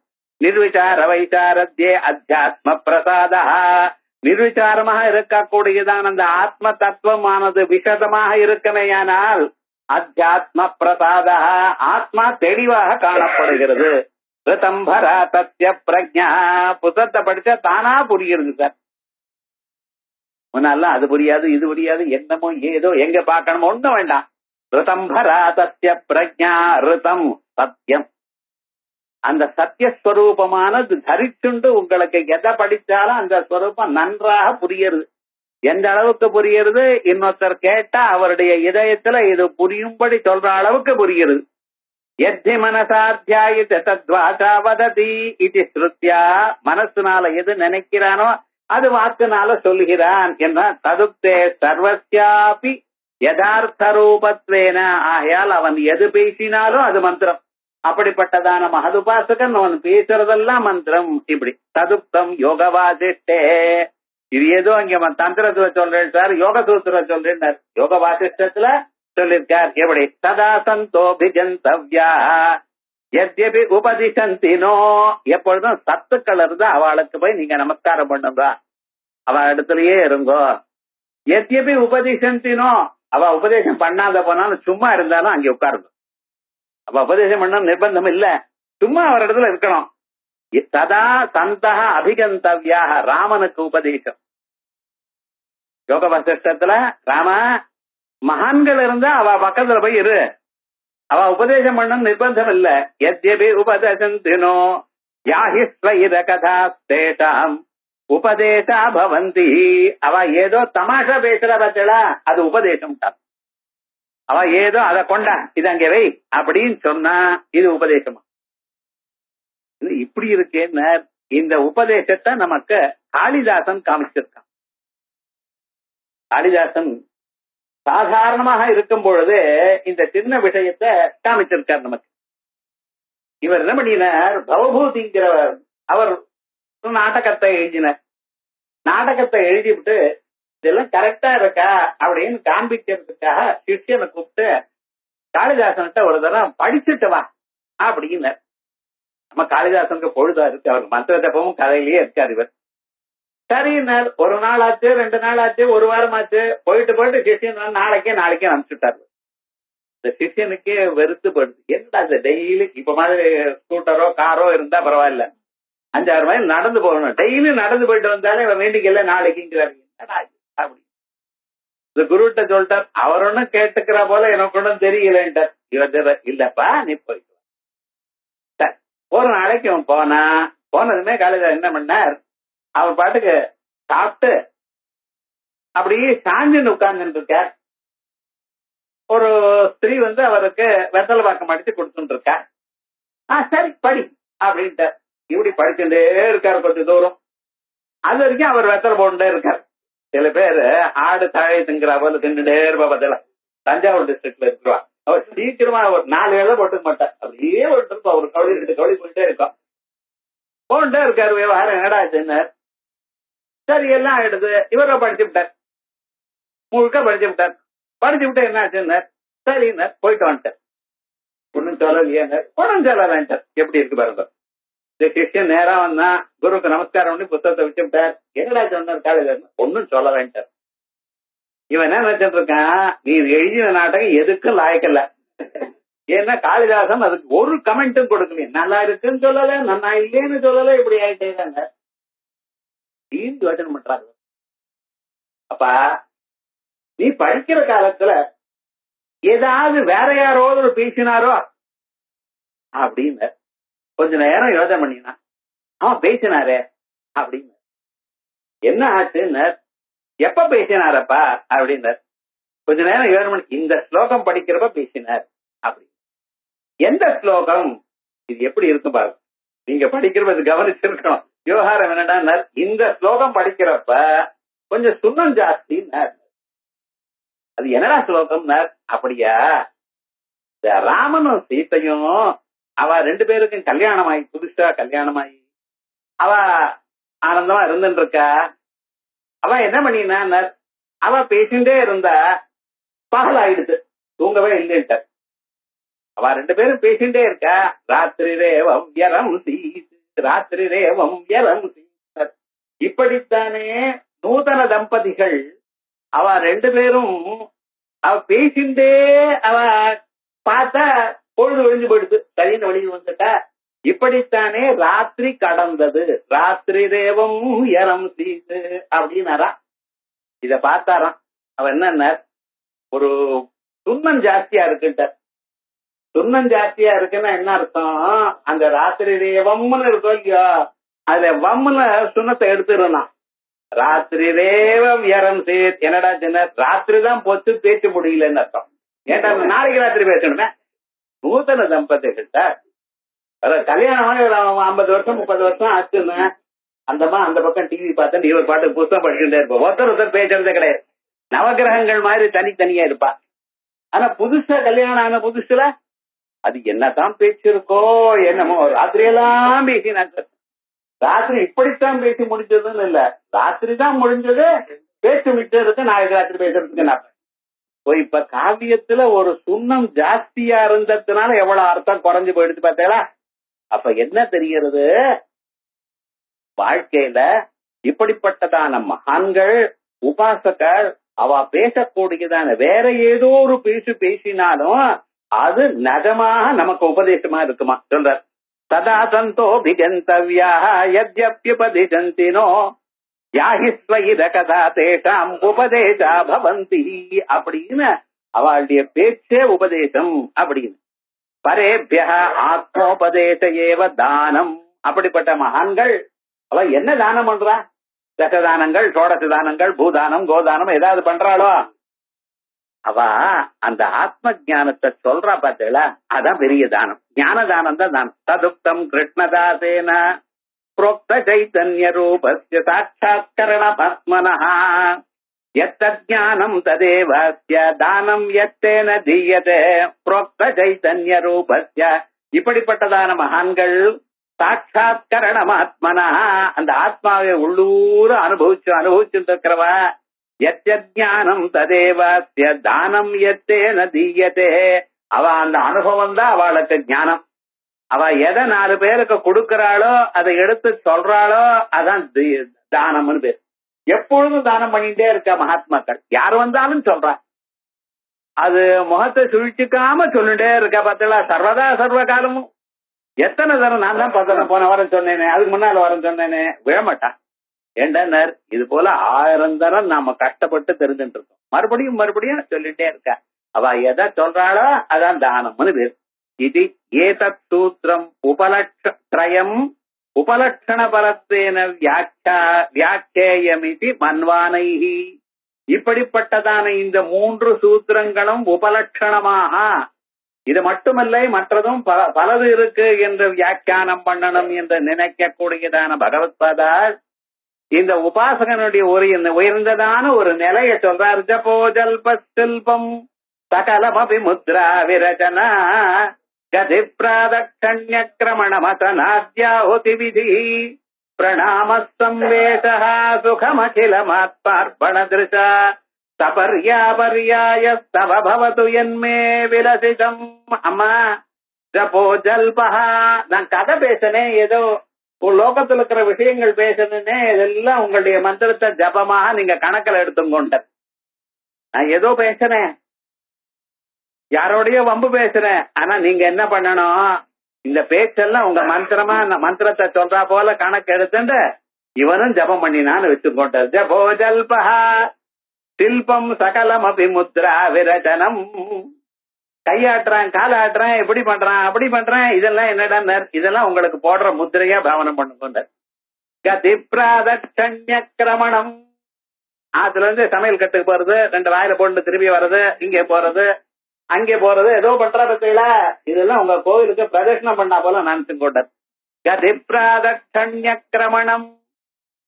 நிர்விசார வைசாரத்யே அத்தியாத்ம பிரசாதா. நிர்விசாரமாக இருக்கக்கூடியதான் அந்த ஆத்ம தத்துவமானது விசதமாக இருக்கமேயானால் அத்தியாத்ம பிரசாதா ஆத்மா தெளிவாக காணப்படுகிறது. ரிதம்பரா தத்ய பிரஜா. புத்தகத்தை படிச்சா தானா புரியுது சார். முன்னால அது புரியாது இது புரியாது என்னமோ ஏதோ எங்க பாக்கணுமோ ஒண்ணும் வேண்டாம். ரிதம்பரா தத்ய பிரஜா. ரிதம் சத்தியம். அந்த சத்தியஸ்வரூபமானது தரிச்சுண்டு உங்களுக்கு எதை படிச்சாலும் அந்த ஸ்வரூபம் நன்றாக புரியுது. எந்த அளவுக்கு புரியுறது? இன்னொருத்தர் கேட்டா அவருடைய இதயத்துல இது புரியும்படி சொல்ற அளவுக்கு புரியுது. எத்தி மனசாத்தியாயித தத்வாசா வததி இது ஸ்ருத்யா. மனசுனால எது நினைக்கிறானோ அது வாக்குனால சொல்லுகிறான் என்ற ததுப்தே சர்வஸ்யாபி யதார்த்த ரூபத்வேன. ஆகையால் அவன் எது பேசினாலும் அது மந்திரம். அப்படிப்பட்டதான மகதுபாசகன் அவன் பேசுறதெல்லாம் மந்திரம். இப்படி ததுப்தம் யோக வாசிஷ்டே. இது ஏதோ அங்க தந்திரத்துல சொல்றேன் சார், யோக சூத்திர சொல்றேன். யோக வாசிஷ்டத்துல சொல்லிருக்கார். எப்படி? சதா சந்தோபிஜந்தவ்யா எத்யபி உபதிசந்தினோ. எப்பொழுதும் சத்துக்கள் இருந்தா அவளுக்கு போய் நீங்க நமஸ்காரம் பண்ணுங்க, அவ இடத்துலயே இருங்கோ. எத்யபி உபதிசந்தினோ. அவ உபதேசம் பண்ணாத போனாலும் சும்மா இருந்தாலும் அங்க உட்காருங்க. அவ உபதேசம் பண்ண நிர்பந்தம் இல்ல, சும்மா அவர் இடத்துல இருக்கணும். சதா சந்தா அபிகந்தவ்யா. ராமனுக்கு உபதேசம் யோக வசிஷ்டத்துல. ராம மகான்கள் இருந்தா அவ பக்கத்துல போய் இரு, அவ உபதேசம் பண்ண நிர்பந்தம் இல்ல. எத்யபி உபதேசந்தினோ யாஹி ஸ்வைர கதாஸ்தேஷாம் உபதேசா பவந்தி. அவ ஏதோ தமாஷா பேசுற பட்சலா அது உபதேசம் தான். அவ ஏதோ அதை கொண்டா இது அங்கே வை அப்படின்னு சொன்னா இது உபதேசமா? இப்படி இருக்கேன்னு இந்த உபதேசத்தை நமக்கு காளிதாசன் காமிச்சிருக்கான். காளிதாசன் சாதாரணமாக இருக்கும் பொழுது இந்த சின்ன விஷயத்தை காமிச்சிருக்கார் நமக்கு. இவர் என்ன பண்ணினார்? பவபூதிங்கிறவர் அவர் நாடகத்தை எழுதினார். நாடகத்தை எழுதிவிட்டு இதெல்லாம் கரெக்டா இருக்கா அப்படின்னு காண்பிக்கிறதுக்காக சிஷ்யனை கூப்பிட்டு காளிதாசன்கிட்ட ஒரு தரம் படிச்சுட்டு வா அப்படின்னார். நம்ம காளிதாசனுக்கு பொழுதா இருக்கு, அவர் மந்திர ஜபமும் கதையிலேயே இருக்காரு இவர். சரின்னார். ஒரு நாள் ஆச்சு, 2 நாள் ஆச்சு, ஒரு வாரம் ஆச்சு. போயிட்டு சிஷியன் நாளைக்கே அனுப்பிச்சுட்டாரு. இந்த சிஷியனுக்கே வெறுத்து போயிடுது. என்னடா இந்த டெய்லி இப்ப மாதிரி ஸ்கூட்டரோ காரோ இருந்தா பரவாயில்ல, 5-6 மைல் நடந்து போகணும். டெய்லி நடந்து போயிட்டு வந்தாலே வேண்டிக்கல நாளைக்குங்கிறாரு. அப்படி இந்த குருட்ட சொல்லிட்டார். அவர் ஒன்னும் கேட்டுக்கிற போல எனக்கு ஒன்றும் தெரியலன்ட்டார். இவர் இல்லப்பா நீ போயிட்டு சரி. ஒரு நாளைக்கு அவன் போனதுமே காலேஜ் என்ன பண்ணார், அவர் பாட்டுக்கு சாப்பிட்டு அப்படியே சாஞ்சுன்னு உட்கார்ந்துட்டு இருக்கார். ஒரு ஸ்திரீ அவருக்கு வெத்தலை பாக்கம் அடிச்சு கொடுத்துட்டு இருக்கா. சரி படி அப்படின்ட்டு இப்படி படிச்சுட்டே இருக்காரு கொஞ்சம் தூரம். அது வரைக்கும் அவர் வெத்தலை போட்டுட்டே இருக்காரு. சில பேர் ஆடு தழை திங்கிற போல தின்னுட்டே இருப்பா. பார்த்தல தஞ்சாவூர் டிஸ்ட்ரிக்ட்ல இருக்கிறா. அவர் சீக்கிரமா ஒரு 4 வேலை போட்டுக்க மாட்டார். அப்படியே போட்டு இருப்பா. ஒரு கவலை 2 கவலை போயிட்டே இருக்கோம். போன்ட்டே இருக்காரு. விவகாரம் என்னடா ஆச்சுன்னார். சரி எல்லாம் ஆயிடுது. இவரை படிச்சு விட்டார். முழுக்க படிச்சு விட்டார். படிச்சு விட்டா என்ன ஆச்சுன்னார். சரின்னார். போயிட்டு வந்துட்டார். ஒன்னும் சொல்லலையார். ஒன்னும் சொல்லலான்ட்டார். எப்படி இருக்கு பாருங்க. இந்த சிஷ்யன் நேரா வந்தா குருக்கு நமஸ்காரம் பண்ணி புத்தகத்தை வச்சு விட்டார். என்னடா சொன்னார் காலேஜ். ஒன்னும் சொல்லலான்ட்டார். இவன் என்ன நினைச்சிட்டு இருக்கான், நீ எழுதின நாடகம் எதுக்கும் லாயக்கல்ல. ஏன்னா காளிதாசன் அதுக்கு ஒரு கமெண்ட்டும் கொடுக்கல. நல்லா இருக்குன்னு சொல்லல, நல்லா இல்லேன்னு சொல்லல. இப்படி ஆயிட்டேங்க யோசனை பண்றாரு. அப்பா நீ படிக்கிற காலத்துல ஏதாவது வேற யாரோடு பேசினாரோ அப்படின்னு கொஞ்ச நேரம் யோசனை பண்ணினா. அவன் பேசினாரே அப்படின்னு. என்ன ஆச்சுன்னு, எப்ப பேசினாரப்பா அப்படின்னார். கொஞ்ச நேரம் யோசனை பண்ணி, இந்த ஸ்லோகம் படிக்கிறப்ப பேசினார் அப்படி. எந்த ஸ்லோகம் இது எப்படி இருக்கும் பாருங்க. நீங்க படிக்கிறப்ப கவனிச்சிருக்கணும். விவகாரம் என்னடா, இந்த ஸ்லோகம் படிக்கிறப்ப கொஞ்சம் சுண்ணம் ஜாஸ்தின்னார். அது என்னடா ஸ்லோகம்னார். அப்படியா, இந்த ராமனும் சீத்தையும் அவ 2 பேருக்கும் கல்யாணமாயி, புதுசா கல்யாணமாயி அவ ஆனந்தமா இருந்துட்டு இருக்கா. அவ என்ன பண்ணினா, அவ பேசிட்டே இருந்தா பகல் ஆயிடுது. தூங்கவே இல்லைன்ட்ட. அவ 2 பேரும் பேசிட்டே இருக்கா. ராத்திரி ரேவம் யரம் சீத், ராத்திரி ரேவம் யரம் சீத். இப்படித்தானே நூதன தம்பதிகள் அவ 2 பேரும் அவ பேசிண்டே அவ பார்த்தா பொழுது ஒழிஞ்சு போயிடுது. சரின்னு வெளியில் வந்துட்டா. இப்படித்தானே ராத்திரி கடந்தது. ராத்திரி தேவம் யரம் சீது அப்படின்னாரா. இத பார்த்தாராம். அவ என்ன, ஒரு சுண்ணம் ஜாஸ்தியா இருக்குன்ட்ட. சுண்ணம் ஜாஸ்தியா இருக்குன்னா என்ன அர்த்தம், அந்த ராத்திரி தேவம்னு இருக்கோ இல்லையோ, அதுல வம்முல சுண்ணத்தை எடுத்துடணும். ராத்திரி தேவம் யரம் சீத். என்னடா சின்ன ராத்திரி தான் போச்சு, பேச முடியலன்னு அர்த்தம். ஏன்டா நாளைக்கு ராத்திரி பேசணுமே. நூதன தம்பதிகிட்ட கல்யாணம் 50 வருஷம் 30 வருஷம் ஆச்சுன்னு அந்த பக்கம் டிவி பார்த்தா இவர் பாட்டு புத்தகம் படிச்சுட்டே இருப்போம். ஒருத்தர் பேசுறதே கிடையாது. நவகிரகங்கள் மாதிரி தனித்தனியா இருப்பா. ஆனா புதுசா கல்யாணம் ஆன புதுசுல அது என்னதான் பேச்சிருக்கோ என்னமோ. ராத்திரியெல்லாம் பேசினாங்க. ராத்திரி இப்படித்தான் பேசி முடிஞ்சதுன்னு இல்ல, ராத்திரி தான் முடிஞ்சது. பேச்சு விட்டதுக்கு நாளைக்கு ராத்திரி பேசுறதுக்கு நான் இப்ப காவியத்துல ஒரு சுண்ணம் ஜாஸ்தியா இருந்ததுனால எவ்வளவு அர்த்தம் குறைஞ்சு போயிடுச்சு பார்த்தீங்களா. அப்ப என்ன தெரிகிறது, வாழ்க்கையில இப்படிப்பட்டதான மகான்கள் உபாசகர் அவ பேசக்கூடியதான வேற ஏதோ ஒரு பேசினாலும் அது நிஜமாக நமக்கு உபதேசமா இருக்குமா சொல்ற. சதா சந்தோ பிகந்தவ்யா யத்யப்யுபதிசந்தினோ யாஹிஸ்வயித கதா தேஷாம் உபதேசா பவந்தி அப்படின்னு அவளுடைய பேச்சே உபதேசம் அப்படின்னு. பரேபிய ஆத்மோபதேச ஏவ தானம். அப்படிப்பட்ட மகான்கள் அவ என்ன தானம் பண்றா, தசதானங்கள் சோடச தானங்கள் பூதானம் கோதானம் ஏதாவது பண்றாளோ, அவ அந்த ஆத்ம ஜானத்தை சொல்றா பார்த்தீங்களா, அதான் பெரிய தானம். ஞான தானம் தான் தானம். ததுக்தம் கிருஷ்ணதாசேன புரோக்த சைதன்ய ரூபஸ்ய சாட்சாத்கரண பத்மனஹ யத்தஜ்ஞானம் ததேவஸ்ய தானம் யத்தேன தீயதே புரோக்த சைதன்ய ரூபஸ்ய. இப்படிப்பட்டதான மகான்கள் சாட்சாத்கரணம் ஆத்மனஹ அந்த ஆத்மாவை உள்ளூர அனுபவிச்சுட்டு இருக்கிறவா. யத்ஞானம் ததேவஸ்ய தானம் யத்தேன தீயதே. அவ அந்த அனுபவம் தான் அவளுக்கு ஞானம். அவ எதை 4 பேருக்கு கொடுக்கறாளோ அதை எடுத்து சொல்றாளோ அதான் தானம்னு பேர். எப்பொழுதும் தானம் பண்ணிட்டே இருக்க மகாத்மாக்கள். யார் வந்தாலும் சொல்றா. அது முகத்தை சுழிச்சுக்காம சொல்லிட்டே இருக்கா பார்த்தா. சர்வதா சர்வ காலமும் எத்தனை தரம் நான் தான் போன வாரம் சொன்னேனே, அதுக்கு முன்னால வாரம் சொன்னேனே, விழமாட்டான். ஏண்டனர் இது போல 1000 தரம் நாம கஷ்டப்பட்டு தெரிஞ்சுட்டு இருக்கோம். மறுபடியும் மறுபடியும் சொல்லிட்டே இருக்கா. அவ எதை சொல்றாளோ அதான் தானம்னு பேர். இது ஏதத் சூத்திரம் உபலட்சயம் உபலட்சண பரத்தேன வியாக்கியமிதி மன்வானைஹி. இப்படிப்பட்டதான இந்த 3 சூத்திரங்களும் உபலட்சணமாக இது மட்டுமல்ல மற்றதும் பலது இருக்கு என்று வியாக்கியானம் பண்ணணும் என்று நினைக்கக்கூடியதான பகவத்பாதா இந்த உபாசகனுடைய ஒரு உயர்ந்ததான ஒரு நிலையை சொல்றார். ஜபோ ஜல்ப சில்பம் சகலமபி முத்ரா விரச்சனா கதி பிராதக்ஷண்ய கிரமண மதநாத்யாஹுதி விதி பிரணாம சம்வேஷா சுகமகிலமாத்மார்ப்பண திருஷா சபர்யாபர்யாய தவ பவது என்மே விலசிதம். அம்மா ஜபோ ஜல்பஹா, நான் கதை பேசினேன், ஏதோ லோகத்துல இருக்கிற விஷயங்கள் பேசணுன்னே, இதெல்லாம் உங்களுடைய மந்திரத்தை ஜபமாக நீங்க கணக்கில் எடுத்துக்கொண்ட. நான் ஏதோ பேசுறேன், யாரோடைய வம்பு பேசுறேன். ஆனா நீங்க என்ன பண்ணணும், இந்த பேச்செல்லாம் உங்க மந்திரமா மந்திரத்தை சொல்றா போல கணக்கு எடுத்துட்டு இவனும் ஜபம் பண்ணினான்னு வச்சுக்கொண்டார். ஜபோ ஜல்பஹா சில்பம் சகலம் அபி முத்ரா விரச்சனம். கையாட்டுறான், காலாட்டுறான், எப்படி பண்றான், அப்படி பண்றான், இதெல்லாம் என்னடா, இதெல்லாம் உங்களுக்கு போடுற முத்திரையா பாவனை பண்ணுங்க. கதி பிராதக்ஷண்ய கிரமணம், அதுல இருந்து சமையல் கட்டுக்கு போறது, 2 வாயில போட்டு திரும்பி வர்றது, இங்கே போறது அங்கே போறது, ஏதோ பண்ற பத்தியில இதெல்லாம் உங்க கோவிலுக்கு பிரதட்சணம் பண்ணா போல நினைச்சு கொண்டார். கதி பிராதக்ஷண்ய கிரமணம்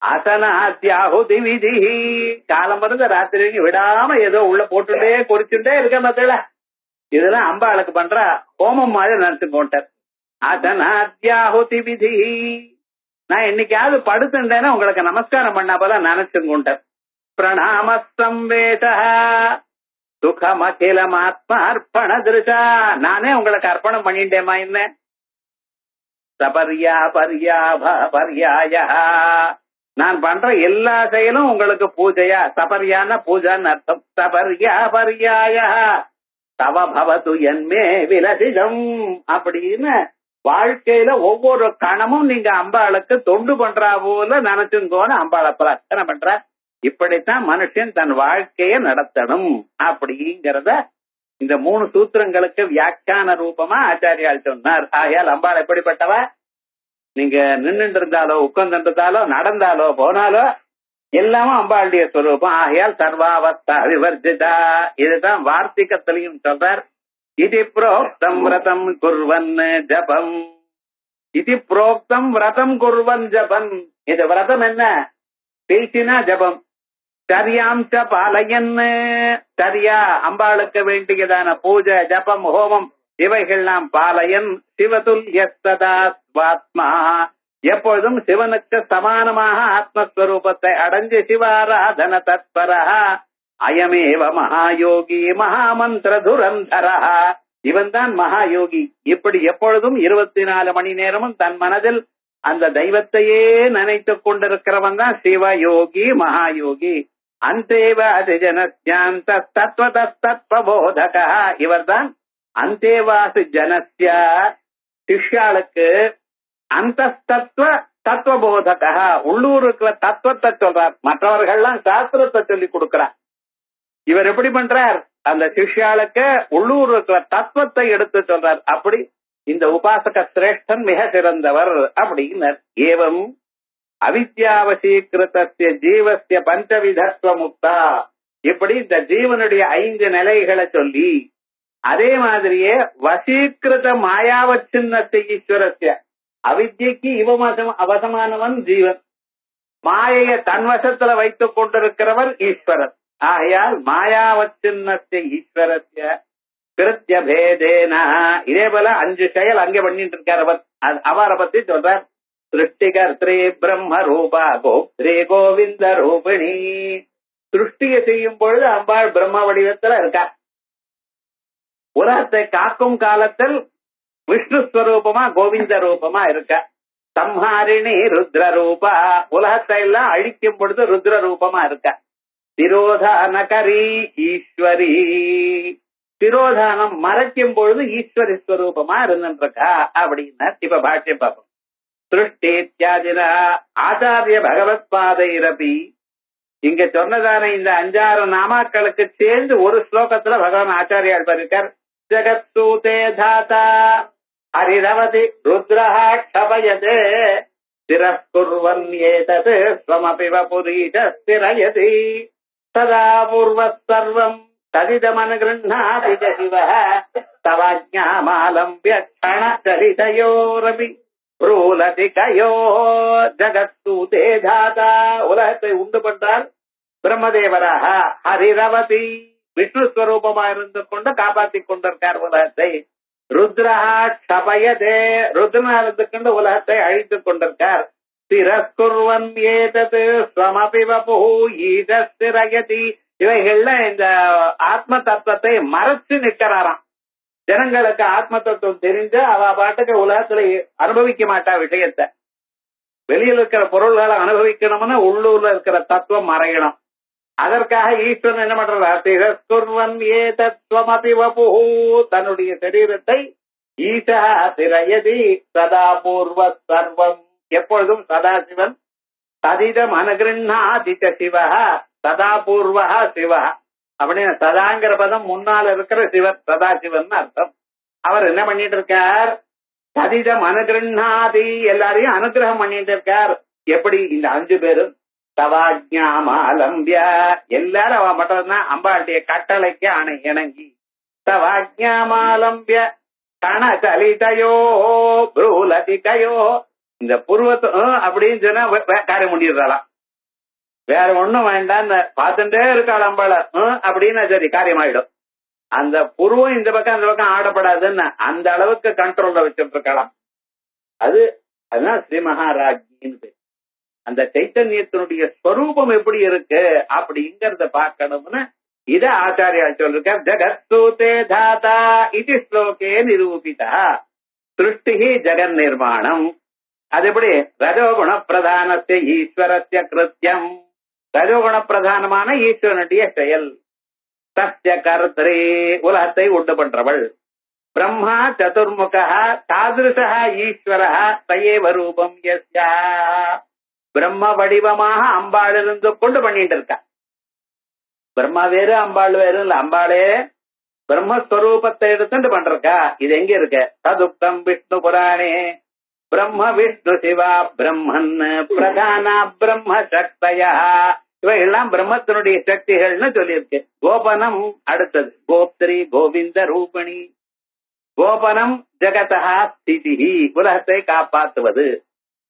அசனாத்யாஹுதி விதி. காலம் இருந்து ராத்திரி விடாம ஏதோ உள்ள போட்டுட்டே குறிச்சுட்டே இருக்க பத்தியில இதெல்லாம் அம்பாளுக்கு பண்ற ஹோமம் மாதிரி நினைச்சு கொண்டார். அசனாத்யாஹுதி விதி. நான் என்னைக்காவது படுத்துட்டேன்னா உங்களுக்கு நமஸ்காரம் பண்ணா போல நினைச்சு கொண்டார். பிரணாம சம்வேஷா சுகமகிலம் ஆத்மார்ப்பண திருஷா. நானே உங்களுக்கு அர்ப்பணம் பண்ணிட்டேமா என்ன. சபர்யா பர்யாய, நான் பண்ற எல்லா செயலும் உங்களுக்கு பூஜையா. சபர்யான பூஜான்னு அர்த்தம். சபர்யா பர்யாய தவ பவது என்மே விலசிதம். அப்படின்னு வாழ்க்கையில ஒவ்வொரு கணமும் நீங்க அம்பாளுக்கு தொண்டு பண்றா போல நினைச்சுங்கோன்னு அம்பாளை பிரார்த்தனை பண்ற. இப்படித்தான் மனுஷன் தன் வாழ்க்கைய நடத்தணும் அப்படிங்கறத இந்த 3 சூத்திரங்களுக்கு வியாக்கியான ரூபமா ஆச்சாரியால் சொன்னார். ஆகையால் அம்பாள் எப்படிப்பட்டவ, நீங்க நின்று இருந்தாலோ உட்கார்ந்து இருந்தாலோ நடந்தாலோ போனாலோ எல்லாமும் அம்பாளுடைய ஸ்வரூபம். ஆகையால் சர்வாவஸ்தா விவர்ஜிதா. இதுதான் வார்த்திகத்திலையும் சொல்றார். இது புரோக்தம் விரதம் குர்வன் ஜபம். இது புரோக்தம் விரதம் குர்வன் ஜபம். இது விரதம் என்ன, பேசினா ஜபம். சரியாம்ச பாலயன், சரியா அம்பாளுக்கு வேண்டியதான பூஜை ஜபம் ஹோமம் இவைகள் நாம் பாலயன். சிவதுல்யஸ்ததா ஸ்வாத்மா, எப்பொழுதும் சிவனுக்கு சமானமாக ஆத்மஸ்வரூபத்தை அடைஞ்சு சிவாராதன தத்பரா. அயமேவ மகாயோகி மகாமந்திர துரந்தரா. இவன் தான் மகாயோகி. இப்படி எப்பொழுதும் 24 மணி நேரமும் தன் மனதில் அந்த தெய்வத்தையே நினைத்துக் கொண்டிருக்கிறவன் தான் சிவயோகி மகாயோகி. அந்தேவ அதிஜனஸ்யாந்த தத்வதத்வபோதக. இவர் தான் அந்தேவாசி ஜனஸ்ய, சிஷ்யாளுக்கு அந்த தத்துவபோதக, உள்ளூருக்குள்ள தத்துவத்தை சொல்றார். மற்றவர்கள்லாம் சாஸ்திரத்தை சொல்லி கொடுக்கிறார். இவர் எப்படி பண்றார், அந்த சிஷ்யாளுக்கு உள்ளூருக்குள்ள தத்துவத்தை எடுத்து சொல்றார். அப்படி இந்த உபாசக சிரேஷ்டன் மிக சிறந்தவர் அப்படின்னர். ஏவம் அவித்யாவசீகிருத்திய ஜீவஸ்ய பஞ்சவிதத்துவ முக்தா. இப்படி இந்த ஜீவனுடைய 5 நிலைகளை சொல்லி, அதே மாதிரியே வசீகிருத மாயாவச்சின்னஸ்ய ஈஸ்வரஸ்ய, அவித்யக்கு அவசமானவன் ஜீவன், மாயைய தன்வசத்துல வைத்துக் கொண்டிருக்கிறவர் ஈஸ்வரன். ஆகையால் மாயாவச்சின்னஸ்ய ஈஸ்வரஸ்ய கிருத்திய பேதேன. இதே போல 5 செயல் அங்கே பண்ணிட்டு இருக்கார் அவர். அவரை பத்தி சொல்றார். சிருஷ்டிகர்த்ரீ பிரம்ம ரூபா கோப்திரீ கோவிந்த ரூபிணி. சிருஷ்டியை செய்யும் பொழுது அம்பாள் பிரம்ம வடிவத்துல இருக்கா. உலகத்தை காக்கும் காலத்தில் விஷ்ணு ஸ்வரூபமா கோவிந்த ரூபமா இருக்கா. சம்ஹாரிணி ருத்ர ரூபா, உலகத்தை எல்லாம் அழிக்கும் பொழுது ருத்ர ரூபமா இருக்கா. திரோதானகரி ஈஸ்வரி, திரோதானம் மறைக்கும் பொழுது ஈஸ்வரி ஸ்வரூபமா இருந்துருக்கா அப்படின்னா. இப்ப பாஷ்யம் பார்ப்போம். சிருஷ்டி இத்தியாதினா ஆச்சாரிய பகவத் பாதைரபி. இங்க சொன்னதான இந்த 5-6 நாமாக்களுக்கு சேர்ந்து ஒரு ஸ்லோகத்துல பகவான் ஆச்சாரியார் இருக்கார். ஜெகத் சூதே தாதா ஹரிரவதி ருத்ரஹா க்ஷபயதே திரஸ்குர்வன் ஏதத் ஸ்வமபி வபுரீஷ ஸ்திரயதி சதா பூர்வः சர்வம் ததிதமனுகிருண்ணாதி சிவः தவாஜ்ஞாமாலம்பிய க்ஷணசலிதயோரபி ரூலதிகயோ. ஜகத்சூதே தாதா உலகத்தை உண்டு பண்றார் பிரம்மதேவராக. ஹரிரவதி விஷ்ணு ஸ்வரூபமா இருந்து கொண்டு காப்பாற்றிக் கொண்டிருக்கார் உலகத்தை. ருத்ரஹா க்ஷபயதே ருத்ரனா இருந்து கொண்டு உலகத்தை அழித்துக் கொண்டிருக்கார். திரஸ்குர்வன் ஏதத் ஸ்வமபி வபுஹு ஈதஸ்திரயதி. இவைகள்ல இந்த ஆத்ம தத்துவத்தை மறைச்சு நிற்கிறாராம். ஜனங்களுக்கு ஆத்ம தத்துவம் தெரிஞ்ச அவ பாட்டுக்கு உலகத்துல அனுபவிக்க மாட்டா விஷயத்த. வெளியில் இருக்கிற பொருள்களை அனுபவிக்கணும்னு உள்ளூர்ல இருக்கிற தத்துவம் மறையணும். அதற்காக ஈஸ்வரன் என்ன பண்றார்? திரஸ்குர்வன் ஏதத்வமபி வபுஹு தன்னுடைய சரீரத்தை ஈசா திரயதி சதா பூர்வ சர்வம் எப்பொழுதும் சதாசிவன் ததிதம் அனுகிருண்ணாதிச்ச சிவா சதா பூர்வா சிவா அப்படின்னு சதாங்கிற பதம் முன்னால இருக்கிற சிவன் சதாசிவன் அர்த்தம். அவர் என்ன பண்ணிட்டு இருக்கார்? ததிதம் அனுகிருண்ணாதி எல்லாரையும் அனுகிரகம் பண்ணிட்டு இருக்கார். எப்படி? இந்த 5 பேரும் தவாஜ்ஞாமாலம்பிய எல்லாரும் அவ மட்டும்னா அம்பாளுடைய கட்டளைக்கு இணங்கி தவாஜ்ஞாமாலம்பிய கணசலிதயோ ப்ரூலதிகயோ இந்த புருவத்தை அப்படின்னு சொன்னா காரியம் முடியறதாலாம். வேற ஒண்ணும் வேண்டாம், பார்த்துட்டே இருக்காள் அம்பாள அப்படின்னு சரி காரியமாயிடும். அந்த புருவம் இந்த பக்கம் அந்த பக்கம் ஆடப்படாதுன்னு அந்த அளவுக்கு கண்ட்ரோல்ல வச்சுட்டு இருக்கலாம். அதுதான் ஸ்ரீ மகாராஜின்னு. அந்த சைத்தன்யத்தினுடைய ஸ்வரூபம் எப்படி இருக்கு அப்படிங்கறத பார்க்கணும்னு இத ஆச்சாரியா சொல்லிருக்க. ஜகத்சூதே தாதா இது ஸ்லோகே நிரூபிதா சிருஷ்டி ஜெகன் நிர்மாணம். அது எப்படி? ரஜோகுண பிரதானத்தை ஈஸ்வரஸ்ய கிருத்தியம். ரஜோகுண பிரதானமான ஈஸ்வரனுடைய செயல். சத்ய கர்த்தரே உலகத்தை உண்டு பண்றவள். பிரம்மா சதுர்முகா தாதிருஷா ஈஸ்வரா தயேவ ரூபம் யஸ்யா. பிரம்ம வடிவமாக அம்பாள் இருந்து கொண்டு பண்ணிட்டு இருக்கா. பிரம்மா வேறு அம்பாள் வேறு இல்ல. அம்பாளே பிரம்மஸ்வரூபத்தை எடுத்துட்டு பண்றக்கா. இது எங்க இருக்கு? ததுக்தம் விஷ்ணு புராணே பிரம்ம விஷ்ணு சிவா பிரம்மன் பிரதான பிரம்ம சக்தயா. இவையெல்லாம் பிரம்மத்தினுடைய சக்திகள்னு சொல்லியிருக்கு. கோபனம் அடுத்தது கோப்திரி கோவிந்த ரூபிணி. கோபனம் ஜெகதா ஸ்திதி உலகத்தை காப்பாற்றுவது.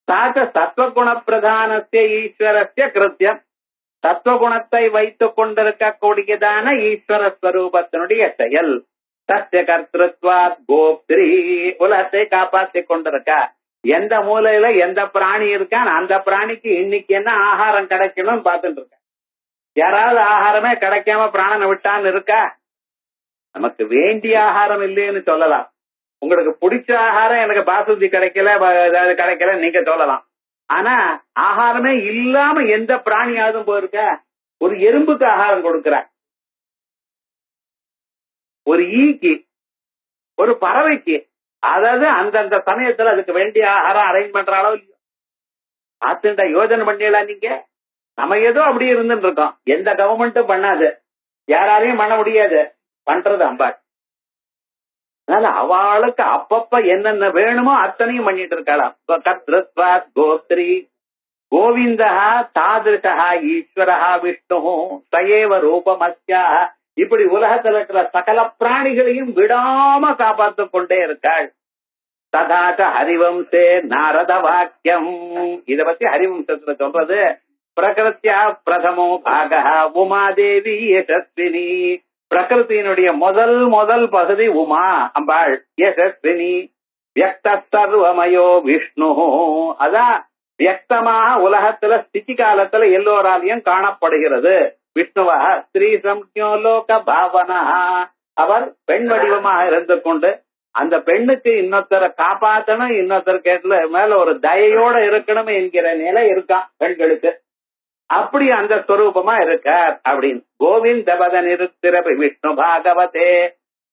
சாச்ச சத்வகுண பிரதானஸ்ய ஈஸ்வரஸ்ய கிருத்தியம். சத்வகுணத்தை வைத்துக் கொண்டிருக்கக்கூடியதான ஈஸ்வர ஸ்வரூபத்தினுடைய செயல். சத்ய கர்த்திருத்வாத் கோப்திரி உலகத்தை காப்பாற்றிக் கொண்டிருக்கா. எந்த மூலையில எந்த பிராணி இருக்கான் அந்த பிராணிக்கு இன்னைக்கு என்ன ஆகாரம் கிடைக்கணும்னு பார்த்துட்டு இருக்க. யாராவது ஆகாரமே கிடைக்காம பிராணனை விட்டான்னு இருக்கா? நமக்கு வேண்டிய ஆகாரம் இல்லைன்னு சொல்லலாம். உங்களுக்கு பிடிச்ச ஆகாரம் எனக்கு பாசுதி கிடைக்கல ஏதாவது கிடைக்கல நீங்க சொல்லலாம். ஆனா ஆகாரமே இல்லாம எந்த பிராணியாவது போயிருக்க? ஒரு எறும்புக்கு ஆகாரம் கொடுக்கிற, ஒரு ஈக்கு, ஒரு பறவைக்கு, அதாவது அந்தந்த சமயத்துல அதுக்கு வேண்டிய ஆகாரம் அரேஞ்ச் பண்ற அளவு ஆத்துண்டா யோஜனை பண்ணிடலாம். நீங்க நம்ம ஏதோ அப்படி இருந்துட்டு இருக்கோம். எந்த கவர்மெண்ட்டும் பண்ணாது, யாராலையும் பண்ண முடியாது. பண்றது அம்பாள். அதனால அவளுக்கு அப்பப்ப என்னென்ன வேணுமோ அத்தனையும் பண்ணிட்டு இருக்கலாம். கர்த்ருத்வாத் கோத்ரி கோவிந்தா தாதிருஷா ஈஸ்வரா விஷ்ணு சயேவ ரூபமஸ்யா. இப்படி உலகத்தில் இருக்கிற சகல பிராணிகளையும் விடாம காப்பாத்து கொண்டே இருக்காள். ததாச்ச ஹரிவம்சே நாரத வாக்கியம். இத பத்தி ஹரிவம்சத்துல சொல்றது. பிரகிருத்தியா பிரதமோ பாக உமாதேவி யசஸ்வினி. பிரகிருத்தினுடைய முதல் பகுதி உமா அம்பாள். யசஸ்வினி வியக்த சர்வமயோ விஷ்ணு. அதான் வியக்தமாக உலகத்துல ஸ்திதி காலத்துல எல்லோராலையும் காணப்படுகிறது. விஷ்ணுவா ஸ்ரீ சம்ஞோ லோக பாவனா. அவர் பெண் வடிவமாக இருந்து கொண்டு அந்த பெண்ணுக்கு இன்னொருத்தரை காப்பாற்றணும், இன்னொருத்தர் கேட்டுல மேல ஒரு தயையோட இருக்கணும் என்கிற நிலை இருக்கான் பெண்களுக்கு. அப்படி அந்த ஸ்வரூபமா இருக்கார் அப்படின்னு. கோவிந்த பதம் நிறுத்திரபி விஷ்ணு பாகவதே.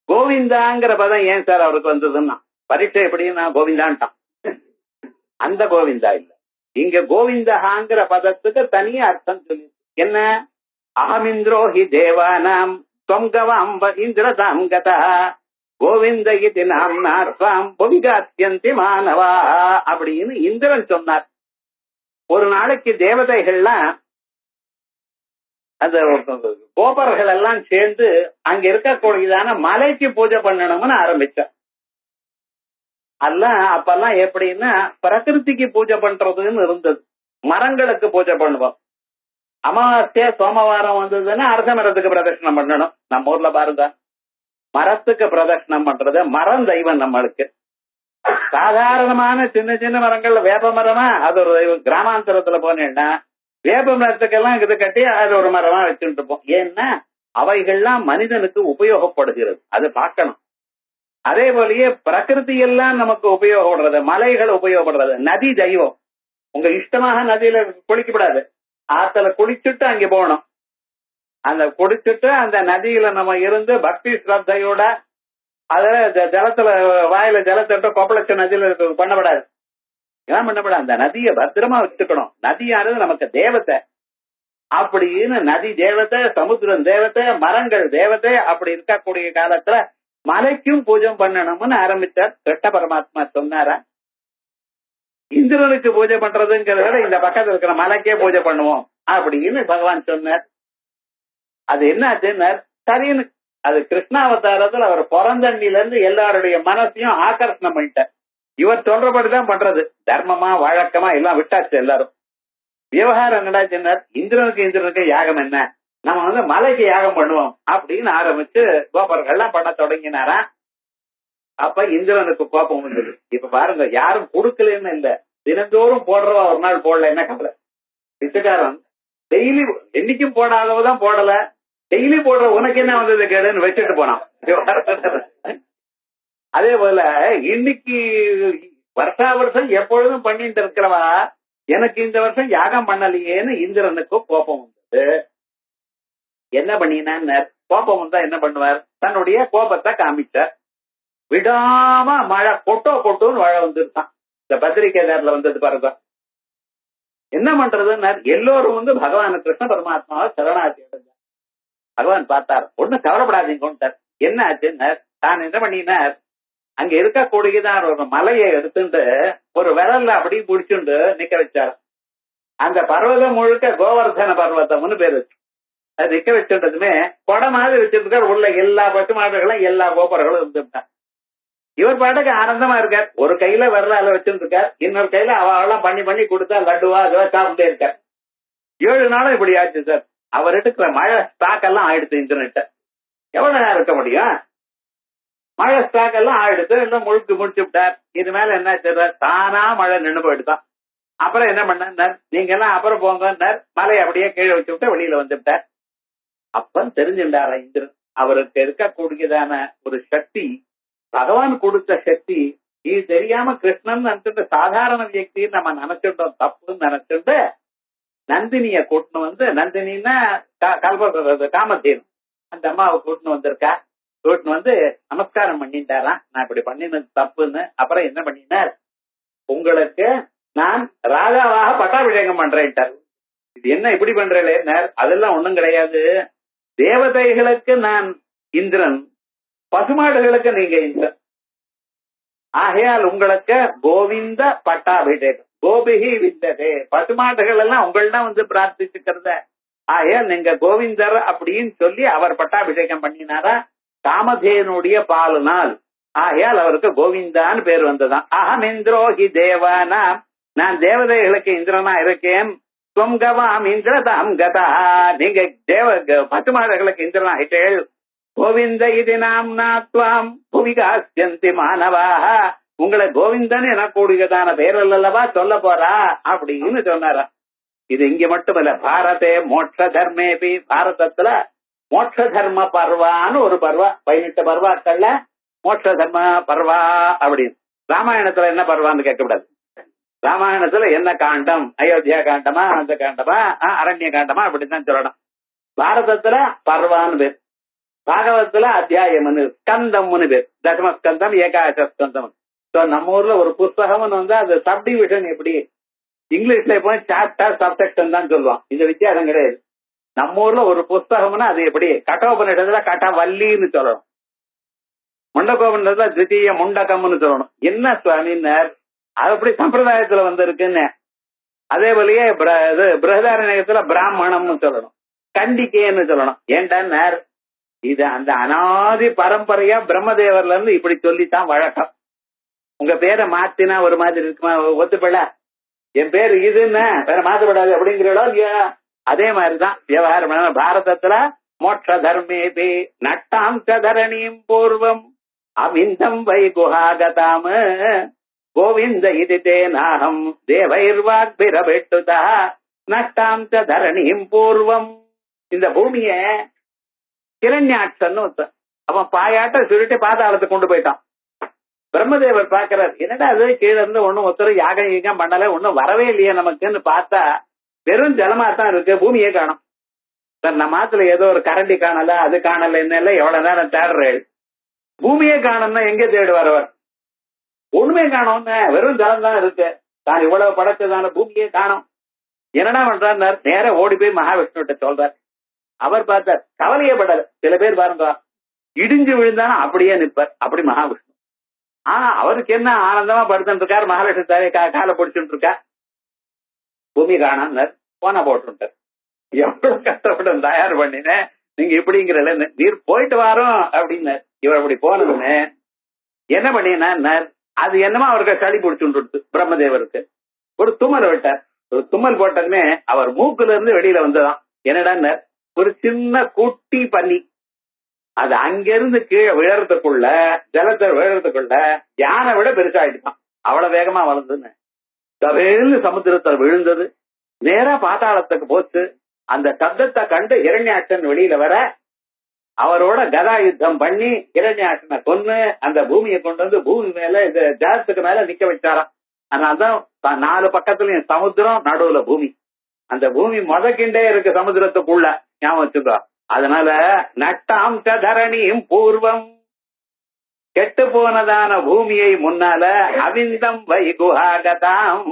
கோவிந்தாங்கிற பதம் ஏன் சார் அவருக்கு வந்ததுன்னா, பரீட்சை எப்படின்னா கோவிந்தான்ட்டான். அந்த கோவிந்தா இல்ல. இங்க கோவிந்தஹாங்கிற பதத்துக்கு தனியா அர்த்தம் சொல்லி என்ன, அகமிந்திரோ ஹி தேவானாம் தொங்கவாம்ப இந்திரதாம் கதா கோவிந்த இது நாம் நார்வாம் பொவிகாத்தியந்தி மானவா அப்படின்னு இந்திரன் சொன்னார். ஒரு நாளைக்கு தேவதைகள்லாம் அந்த கோபர்கள் எல்லாம் சேர்ந்து அங்க இருக்கக்கூடியதான மலைக்கு பூஜை பண்ணணும்னு ஆரம்பிச்சார். அப்பெல்லாம் எப்படின்னா பிரகிருதிக்கு பூஜை பண்றதுன்னு இருந்தது. மரங்களுக்கு பூஜை பண்ணுவோம். அமாவாசை சோமவாரம் வந்ததுன்னா அரச மரத்துக்கு பிரதட்சணம் பண்ணணும். நம்ம ஊர்ல பாருங்க, மரத்துக்கு பிரதட்சணம் பண்றது மரம் தெய்வம். நம்மளுக்கு சாதாரணமான சின்ன சின்ன மரங்கள்ல வேப்ப மரமா அது ஒரு தெய்வம். கிராமாந்தரத்துல போனேன்னா வேப்ப மரத்துக்கெல்லாம் இது கட்டி அது ஒரு மரமா வச்சுட்டு இருப்போம். ஏன்னா அவைகள்லாம் மனிதனுக்கு உபயோகப்படுகிறது, அது பார்க்கணும். அதே போலயே பிரகிருதி எல்லாம் நமக்கு உபயோகப்படுறது, மலைகள் உபயோகப்படுறது. நதி தெய்வம். உங்க இஷ்டமாக நதியில குளிக்கப்படாது, ஆத்துல குளிச்சுட்டு அங்க போகணும். அந்த குடிச்சுட்டு அந்த நதியில நம்ம இருந்து பக்தி ஸ்ரத்தையோட அதுல ஜலத்துல வாயில ஜலத்தட்ட கொப்பளச்ச நதியில பண்ணப்படாது, ஏன் பண்ணப்படாது. அந்த நதியை பத்திரமா வச்சுக்கணும். நதியானது நமக்கு தேவத்தை அப்படின்னு, நதி தேவத்தை, சமுத்திரம் தேவத்தை, மரங்கள் தேவத்தை. அப்படி இருக்கக்கூடிய காலத்துல மலைக்கும் பூஜை பண்ணணும்னு ஆரம்பிச்சார். கிருஷ்ண பரமாத்மா சொன்னாரா, இந்திரனுக்கு பூஜை பண்றதுங்கிறத விட இந்த பக்கத்துல இருக்கிற மலைக்கே பூஜை பண்ணுவோம் அப்படின்னு பகவான் சொன்னார். அது என்ன ஆச்சுன்னார், சரின்னு அது கிருஷ்ணாவதாரத்தில் அவர் பிறந்தண்ணில இருந்து எல்லாருடைய மனசையும் ஆகர்ஷணம் பண்ணிட்டார். இவர் சொல்றபடிதான் பண்றது, தர்மமா வழக்கமா எல்லாம் விட்டாச்சு. எல்லாரும் விவகாரம் என்னடாச்சுன்னார், இந்திரனுக்கு யாகம் என்ன, நம்ம மலைக்கு யாகம் பண்ணுவோம் அப்படின்னு ஆரம்பிச்சு கோபர்கள்லாம் பண்ண தொடங்கினாரா. அப்ப இந்திரனுக்கு கோபம் வந்தது. இப்ப பாருங்க, யாரும் கொடுக்கலன்னு இல்ல, தினந்தோறும் போடுறவா ஒரு நாள் போடல என்ன கவலை. பிச்சைக்காரன் டெய்லி என்னைக்கும் போடாதவதான் போடல, டெய்லி போடுற உனக்கு என்ன வந்தது கேடுன்னு வச்சுட்டு போனான். அதே போல இன்னைக்கு வருஷா வருஷம் எப்பொழுதும் பண்ணிட்டு இருக்கிறவா எனக்கு இந்த வருஷம் யாகம் பண்ணலையேன்னு இந்திரனுக்கு கோபம் வந்தது. என்ன பண்ணினான்னு, கோபம் வந்தா என்ன பண்ணுவார், தன்னுடைய கோபத்தை காமிச்சார். விடாம மழை கொட்டோன்னு மழை வந்துருக்கான். இந்த பத்திரிகைதாரில வந்தது பாருங்க. என்ன பண்றதுன்னு எல்லோரும் பகவான் கிருஷ்ண பரமாத்மாவை சரணாகதி அடைஞ்சார். பகவான் பார்த்தார், ஒன்னும் கவலைப்படாதீங்க. என்ன ஆச்சுன்னு தான் என்ன பண்ணினார், அங்க இருக்கக்கூடியதான் ஒரு மலையை எடுத்துட்டு ஒரு விரல்ல அப்படி குடிச்சுண்டு நிக்க வச்சார். அந்த பர்வதம் முழுக்க கோவர்தன பர்வதம்னு பேரு. அது நிக்க வச்சுட்டதுமே கொடை மாதிரி வச்சிருக்கார். உள்ள எல்லா பட்டு மாடுகளும் எல்லா கோபுரங்களும் இருந்துட்டார். இவர் பாட்டுக்கு ஆனந்தமா இருக்கார். ஒரு கையில விரலால வச்சுட்டு இருக்கார், இன்னொரு கையில அவெல்லாம் பண்ணி கொடுத்தா லட்டுவா அதுவா சாப்பிட்டே இருக்கார். 7 நாளும் இப்படி ஆச்சு சார். அவர் எடுக்கிற மழை ஸ்டாக் எல்லாம் ஆயிடுச்சு. இன்டர்நெட் எவ்வளவு நேரம் இருக்க முடியும், மழை ஸ்டாக் எல்லாம் ஆயிடுச்சு. இன்னும் முடிச்சு விட்டார். இது மேல என்ன செய்றார், தானா மழை நின்று போயிடுதான். அப்புறம் என்ன பண்ணார், நீங்க எல்லாம் அப்புறம் போங்க, மலையை அப்படியே கீழே வச்சு விட்டு வெளியில வந்துவிட்டார். அப்ப தெரிஞ்சுட்டாரா இந்திரன், அவருக்கு இருக்கக்கூடியதான ஒரு சக்தி பகவான் கொடுத்த சக்தி. இது தெரியாம கிருஷ்ணன் நினைச்சுட்டு சாதாரண வியக்தி நம்ம நினைச்சிட்டோம், தப்புன்னு நினைச்சுட்டு நந்தினிய கூட்டினு நந்தினா காமதேனு அந்த அம்மாவை கூட்டினு வந்திருக்கா. கூட்டினு நமஸ்காரம் பண்ணிட்டாராம், நான் இப்படி பண்ணினது தப்புன்னு. அப்புறம் என்ன பண்ணினார், உங்களுக்கு நான் ராஜாவாக பட்டாபிஷேகம் பண்றேன்ட்டார். இது என்ன இப்படி பண்றேன், அதெல்லாம் ஒண்ணும் கிடையாது. தேவதைகளுக்கு நான் இந்திரன், பசுமாடுகளுக்கு நீங்க இந்திரன். ஆகையால் உங்களுக்கு கோவிந்த பட்டாபிஷேகம், கோபிகி விந்ததே, பசுமாடுகள் எல்லாம் உங்கள்தான் பிரார்த்திச்சுக்கிறத. ஆகையால் நீங்க கோவிந்தர் அப்படின்னு சொல்லி அவர் பட்டாபிஷேகம் பண்ணினாரா காமதேனுடைய பாலுனால். ஆகையால் அவருக்கு கோவிந்தான்னு பேர் வந்ததான். அகம் இந்திரோஹி தேவானா, நான் தேவதைகளுக்கு இந்திரனா இருக்கேன். தொங்கவாம் இந்திரதாம் கதா, நீங்க பசுமாடுகளுக்கு இந்திரனா ஆயிட்டேள். கோவிந்த இது நாம் நாத்வாம் புவிகாஸ்யந்தி மானவாக, உங்களை கோவிந்தன் எனக்கூடியதான பேரல் அல்லவா சொல்ல போறா அப்படின்னு சொன்னாரா. இது இங்க மட்டுமல்ல, பாரதே மோட்ச தர்மேபி, பாரதத்துல மோட்ச தர்ம பர்வான்னு ஒரு பர்வா, 18 பர்வாக்கள்ல மோட்ச தர்ம பர்வா அப்படின்னு. ராமாயணத்துல என்ன பர்வான்னு கேட்கக்கூடாது. ராமாயணத்துல என்ன காண்டம், அயோத்தியா காண்டமா, அந்த காண்டமா, அரண்ய காண்டமா அப்படித்தான் சொல்லணும். பாரதத்துல பர்வான்னு பேர், பாகவத்துல அத்தியாயம்னு, ஸ்கந்தம்னு பேர். தசமஸ்கந்தம், ஏகாதச ஸ்கந்தம். சோ நம்ம ஊர்ல ஒரு புஸ்தகம்னு வந்து அது சப்டிவிஷன் எப்படி இங்கிலீஷ்ல இப்போ சாப்டர் சப்செக்ஷன் தான் சொல்லுவான். இந்த வித்தியாசம் கிடையாது. நம்ம ஊர்ல ஒரு புஸ்தகம்னா அது எப்படி கட்டோபனிடத்துல கட்டவல்லின்னு சொல்லணும், முண்டகோபனிடத்துல தித்திய முண்டகம்னு சொல்லணும். என்ன சுவாமின்னார் அது அப்படி சம்பிரதாயத்துல வந்து இருக்குன்னு. அதே போலயே பிரகதாரண்யத்துல பிராமணம்னு சொல்லணும், கண்டிக்கைன்னு சொல்லணும். ஏண்டான்னார் இது அந்த அனாதி பரம்பரையா பிரம்மதேவர்ல இருந்து இப்படி சொல்லித்தான் வழக்கம். உங்க பேரை மாத்தினா ஒரு மாதிரி இருக்குமா? ஒத்துப்பட என் பேரு இதுன்னு வேற மாத்தப்படாது அப்படிங்கிறோம் இல்லையா? அதே மாதிரிதான் விவகாரம். பாரதத்துல மோட்ச தர்மேபி நட்டாம் தரணியும் பூர்வம் அவிந்தம் வை குஹாகதாம கோவிந்த இது தேனாகம் தேவைர்வாக்பிரபெட்டுதா நட்டாம் தரணியும் பூர்வம். இந்த பூமிய கிரண்யாட்சன்னு அவன் பாயாட்ட சுருட்டி பாதாளத்துக்கு கொண்டு போயிட்டான். பிரம்மதேவர் பாக்குறாரு, என்னடா அது கீழே இருந்து ஒண்ணும் ஒருத்தர் யாகம் ஈகம் பண்ணல, ஒண்ணும் வரவே இல்லையே நமக்குன்னு பார்த்தா வெறும் ஜலமா தான் இருக்கு, பூமியே காணும். சார் நம்ம ஆத்துல ஏதோ ஒரு கரண்டி காணல அது காணல என்ன எவ்வளவு நேரம் தேடுறேன், பூமியே காணும்னா எங்க தேடு வரவர்? ஒண்ணுமே காணும்னு வெறும் ஜலம் தான் இருக்கு, தான் இவ்வளவு படைச்சதான பூமியே காணும். என்னடா பண்றாரு? நேர ஓடி போய் மகாவிஷ்ணுகிட்ட சொல்றார். அவர் பார்த்தார், கவலையே படல. சில பேர் பாருங்க இடிஞ்சு விழுந்தாலும் அப்படியே நிற்பார், அப்படி மகாவிஷ்ணு. அவருக்கு என்ன ஆனந்தமா படுத்துட்டு இருக்காரு, மகாலட்சுமி தாயை காலை பிடிச்சுட்டு இருக்கா. பூமி காணார், போனா போட்டுட்டார். எவ்வளவு கஷ்டப்பட்டு தயார் பண்ணினேன் நீங்க இப்படிங்கிற நீர் போயிட்டு வாரோம் அப்படின்னு. இவர் அப்படி போனதுன்னு என்ன பண்ணினா அது என்னமா அவருக்கு சளி பிடிச்சுட்டு பிரம்மதேவருக்கு ஒரு தும்மல் விட்டார். ஒரு தும்மல் போட்டதுமே அவர் மூக்குல இருந்து வெளியில வந்ததான். என்னடா ஒரு சின்ன குட்டி பன்னி அது அங்கிருந்து கீழே விழறதுக்குள்ள ஜலத்தை விழறதுக்குள்ள யானை விட பெருசாயிடுதான். அவ்வளவு வேகமா வளர்ந்துன்னு தவேன்னு சமுத்திரத்தில் விழுந்தது. நேரா பாதாளத்துக்கு போச்சு. அந்த சப்தத்தை கண்டு இரண்யாட்சன் வெளியில வர அவரோட கதா யுத்தம் பண்ணி இரண்யாட்சனை கொன்னு அந்த பூமியை கொண்டு வந்து பூமி மேல இந்த ஜலத்துக்கு மேல நிக்க வச்சாராம். அதனாலதான் 4 பக்கத்துலயும் சமுத்திரம், நடுவுல பூமி. அந்த பூமி முதக்கிண்டே இருக்கு சமுத்திரத்துக்குள்ள, ஞாபகம் வச்சுக்கோ. அதனால நட்டாம் தரணியும் பூர்வம், கெட்டு போனதான பூமியை முன்னால அவிந்தம் வை குஹாகதாம்,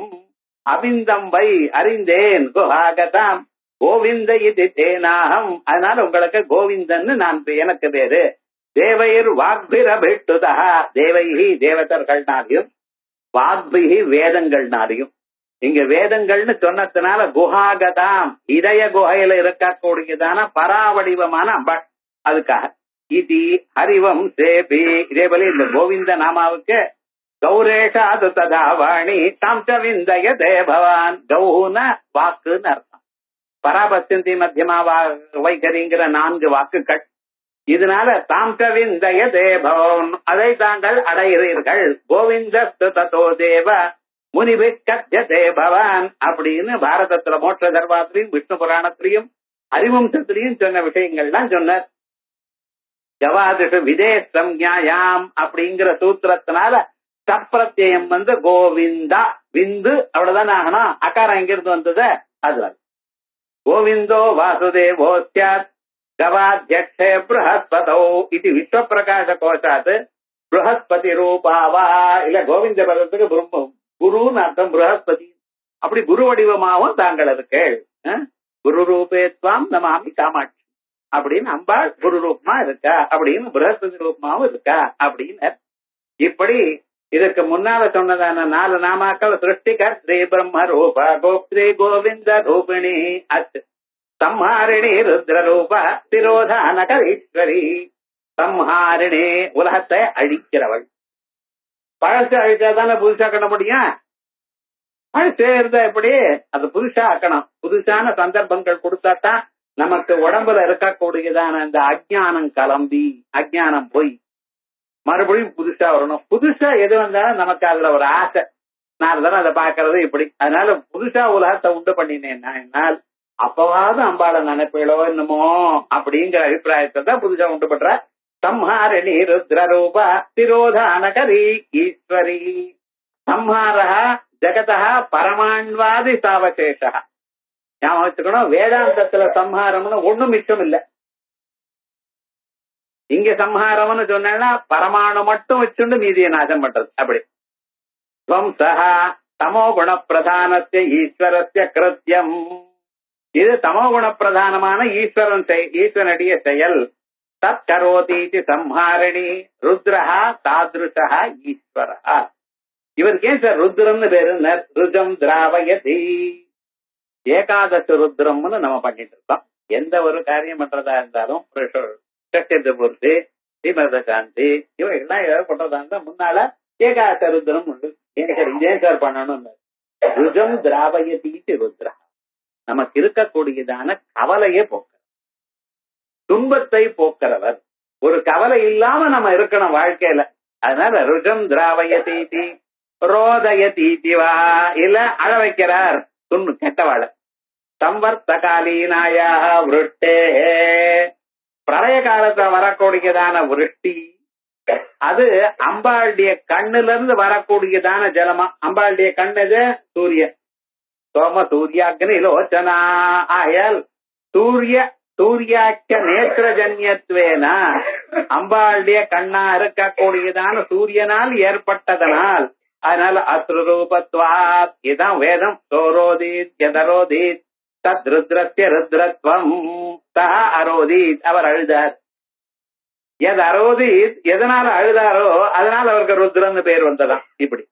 அவிந்தம் வை அறிந்தேன் குஹாகதாம் கோவிந்த இது தேனாகம். அதனால உங்களுக்கு கோவிந்தன்னு நான் எனக்கு பேரு. தேவையர் வாக்பிரபெட்டுதா, தேவைஹி தேவதர்கள்னாலையும் வாக்பிஹி வேதங்கள்னாலையும். இங்க வேதங்கள்னு சொன்னதுனால குஹாகதாம் இதய குகையில இருக்கக்கூடியதான பராவடிவமான அம்பாள். அதுக்காக இது ஹரிவம் சேபி. இதே போல இந்த கோவிந்த நாமாவுக்கு கௌரேஷாது ததாவாணி தாம்சவிந்தய தேபவான். கௌன வாக்குன்னு அர்த்தம். பராபஸ்தி மத்தியமா வைகரிங்கிற 4 வாக்குகள். இதனால தாம்சவிந்தய தேபவன், அதை தாங்கள் அடைகிறீர்கள். கோவிந்த ததோ தேவ முனிபி கத்யதே பவான் அப்படின்னு பாரதத்துல மோட்ச தர்மத்திலையும் விஷ்ணு புராணத்திலையும் ஹரிவம்சத்திலையும் சொன்ன விஷயங்கள்லாம் சொன்னார். ஜவாதிஷு விதேசம் நியாயாம் அப்படிங்கிற சூத்திரத்தினால சப்பிரத்தியம் வந்து கோவிந்தா விந்து அவ்வளவுதான் ஆகணும். அகாரம் எங்கிருந்து வந்தது? அதுல கோவிந்தோ வாசுதேவோ ஸ்யாத் கவாத்யக்ஷே ப்ருஹஸ்பதோ இது விஸ்வ பிரகாச கோஷாத் ப்ருஹஸ்பதி ரூபாவா. இல்ல கோவிந்த பதத்துக்கு குருன்னு அர்த்தம், ப்ருஹஸ்பதி. அப்படி குரு வடிவமாகவும் தாங்கள் இருக்கு. குரு ரூபேத்வாம் நமாமி காமாட்சி அப்படின்னு அம்பாள் குரு ரூபமா இருக்கா, அப்படின்னு ப்ருஹஸ்பதி ரூபமாவும் இருக்கா அப்படின்னு. இப்படி இதுக்கு முன்னால சொன்னதான 4 நாமாக்கள் சிருஷ்டிகர் ஸ்ரீ பிரம்ம ரூப கோப்திரி கோவிந்த ரூபிணி அச் சம்ஹாரிணி ருத்ர ரூப திரோதானகரீஸ்வரி. சம்ஹாரிணி உலகத்தை அழிக்கிறவள். பழசு அழிச்சாதானே புதுசா கட்ட முடியும். பழசே இருந்தா எப்படி அது புதுசா ஆக்கணும். புதுசான சந்தர்ப்பங்கள் கொடுத்தாதான் நமக்கு உடம்புல இருக்கக்கூடியதான இந்த அஜ்ஞானம் கிளம்பி அஜ்ஞானம் போய் மறுபடியும் புதுசா வரணும். புதுசா எது வந்தாலும் நமக்கு அதுல ஒரு ஆசை, நான் தானே அதை பாக்குறது இப்படி. அதனால புதுசா உலகத்தை உண்டு பண்ணினேன்னா என்னால் அப்பவாவது அம்பாளை நினைப்பீளோ என்னமோ அப்படிங்கிற அபிப்பிராயத்தை தான் புதுசா உண்டு பண்ற. சம்ஹாரிணி ருத்ர ரூப திரோதானகரி ஈஸ்வரி. சம்ஹாரா ஜகதா பரமாண்வாதி சாவசேஷா. ஞாபகம் வச்சுக்கணும், வேதாந்தத்துல சம்ஹாரம்னு ஒண்ணும் மிச்சம் இல்ல. இங்க சம்ஹாரம்னு சொன்னா பரமாணு மட்டும் வச்சுண்டு மீதியை நாசம் பண்றது. அப்படி துவம்சஹா தமோ குண பிரதானத்தை ஈஸ்வரஸ்ய கிருத்தியம். இது தமோ குண பிரதானமான ஈஸ்வரனுடைய செயல். தத் கரோதீதி சம்ஹாரணி ருத்ரஹா தாத்ருஷா ஈஸ்வரஹா. இவருக்கு ஏன் சார் ருத்ரம்னு பேரு? ருஜம் திராவயதி. ஏகாதச ருத்ரம்னு நம்ம பண்ணிட்டு இருக்கோம். எந்த ஒரு காரியம் பண்றதா இருந்தாலும் பூர்த்தி ஸ்ரீமத சாந்தி இவைகள்லாம் ஏற்பட்டதா இருந்தா முன்னால ஏகாதச ருத்ரம் உண்டு. ஏன் சார் இதே சார் பண்ணணும்? ருஜம் திராவயதி ருத்ரா. நமக்கு இருக்கக்கூடியதான கவலையே போக்குறவர், துன்பத்தை போக்குறவர். ஒரு கவலை இல்லாம நம்ம இருக்கணும் வாழ்க்கையில. அதனால ருஜம் திராவயதி ரோதயதீதிவா, இல்ல அழ வைக்கிறார் கெட்டவாழ. சம்வர்த்தகாலீனாயாக விருட்டே, பிரளய காலத்துல வரக்கூடியதான விருஷ்டி அது அம்பாளுடைய கண்ணுல இருந்து வரக்கூடியதான ஜலமா. அம்பாளுடைய கண்ணது சூரியன். சோம சூர்யாக்னி லோச்சனா. ஆயால் சூர்யாக்க நேத்திரஜன்யத்வேன அம்பாளுடைய கண்ணா இருக்கக்கூடியதான சூரியனால் ஏற்பட்டதனால், அதனால அஸ்ருரூபத்வாத். இதான் வேதம். சோரோதீத் யதரோதீத் தத் ருத்ரஸ்ய ருத்ரத்வம் சஹ அரோதீத். அவர் அழுதார். எது அரோதீத் எதனால அழுதாரோ அதனால அவருக்கு ருத்ரன்னு பேர் வந்ததாம். இப்படி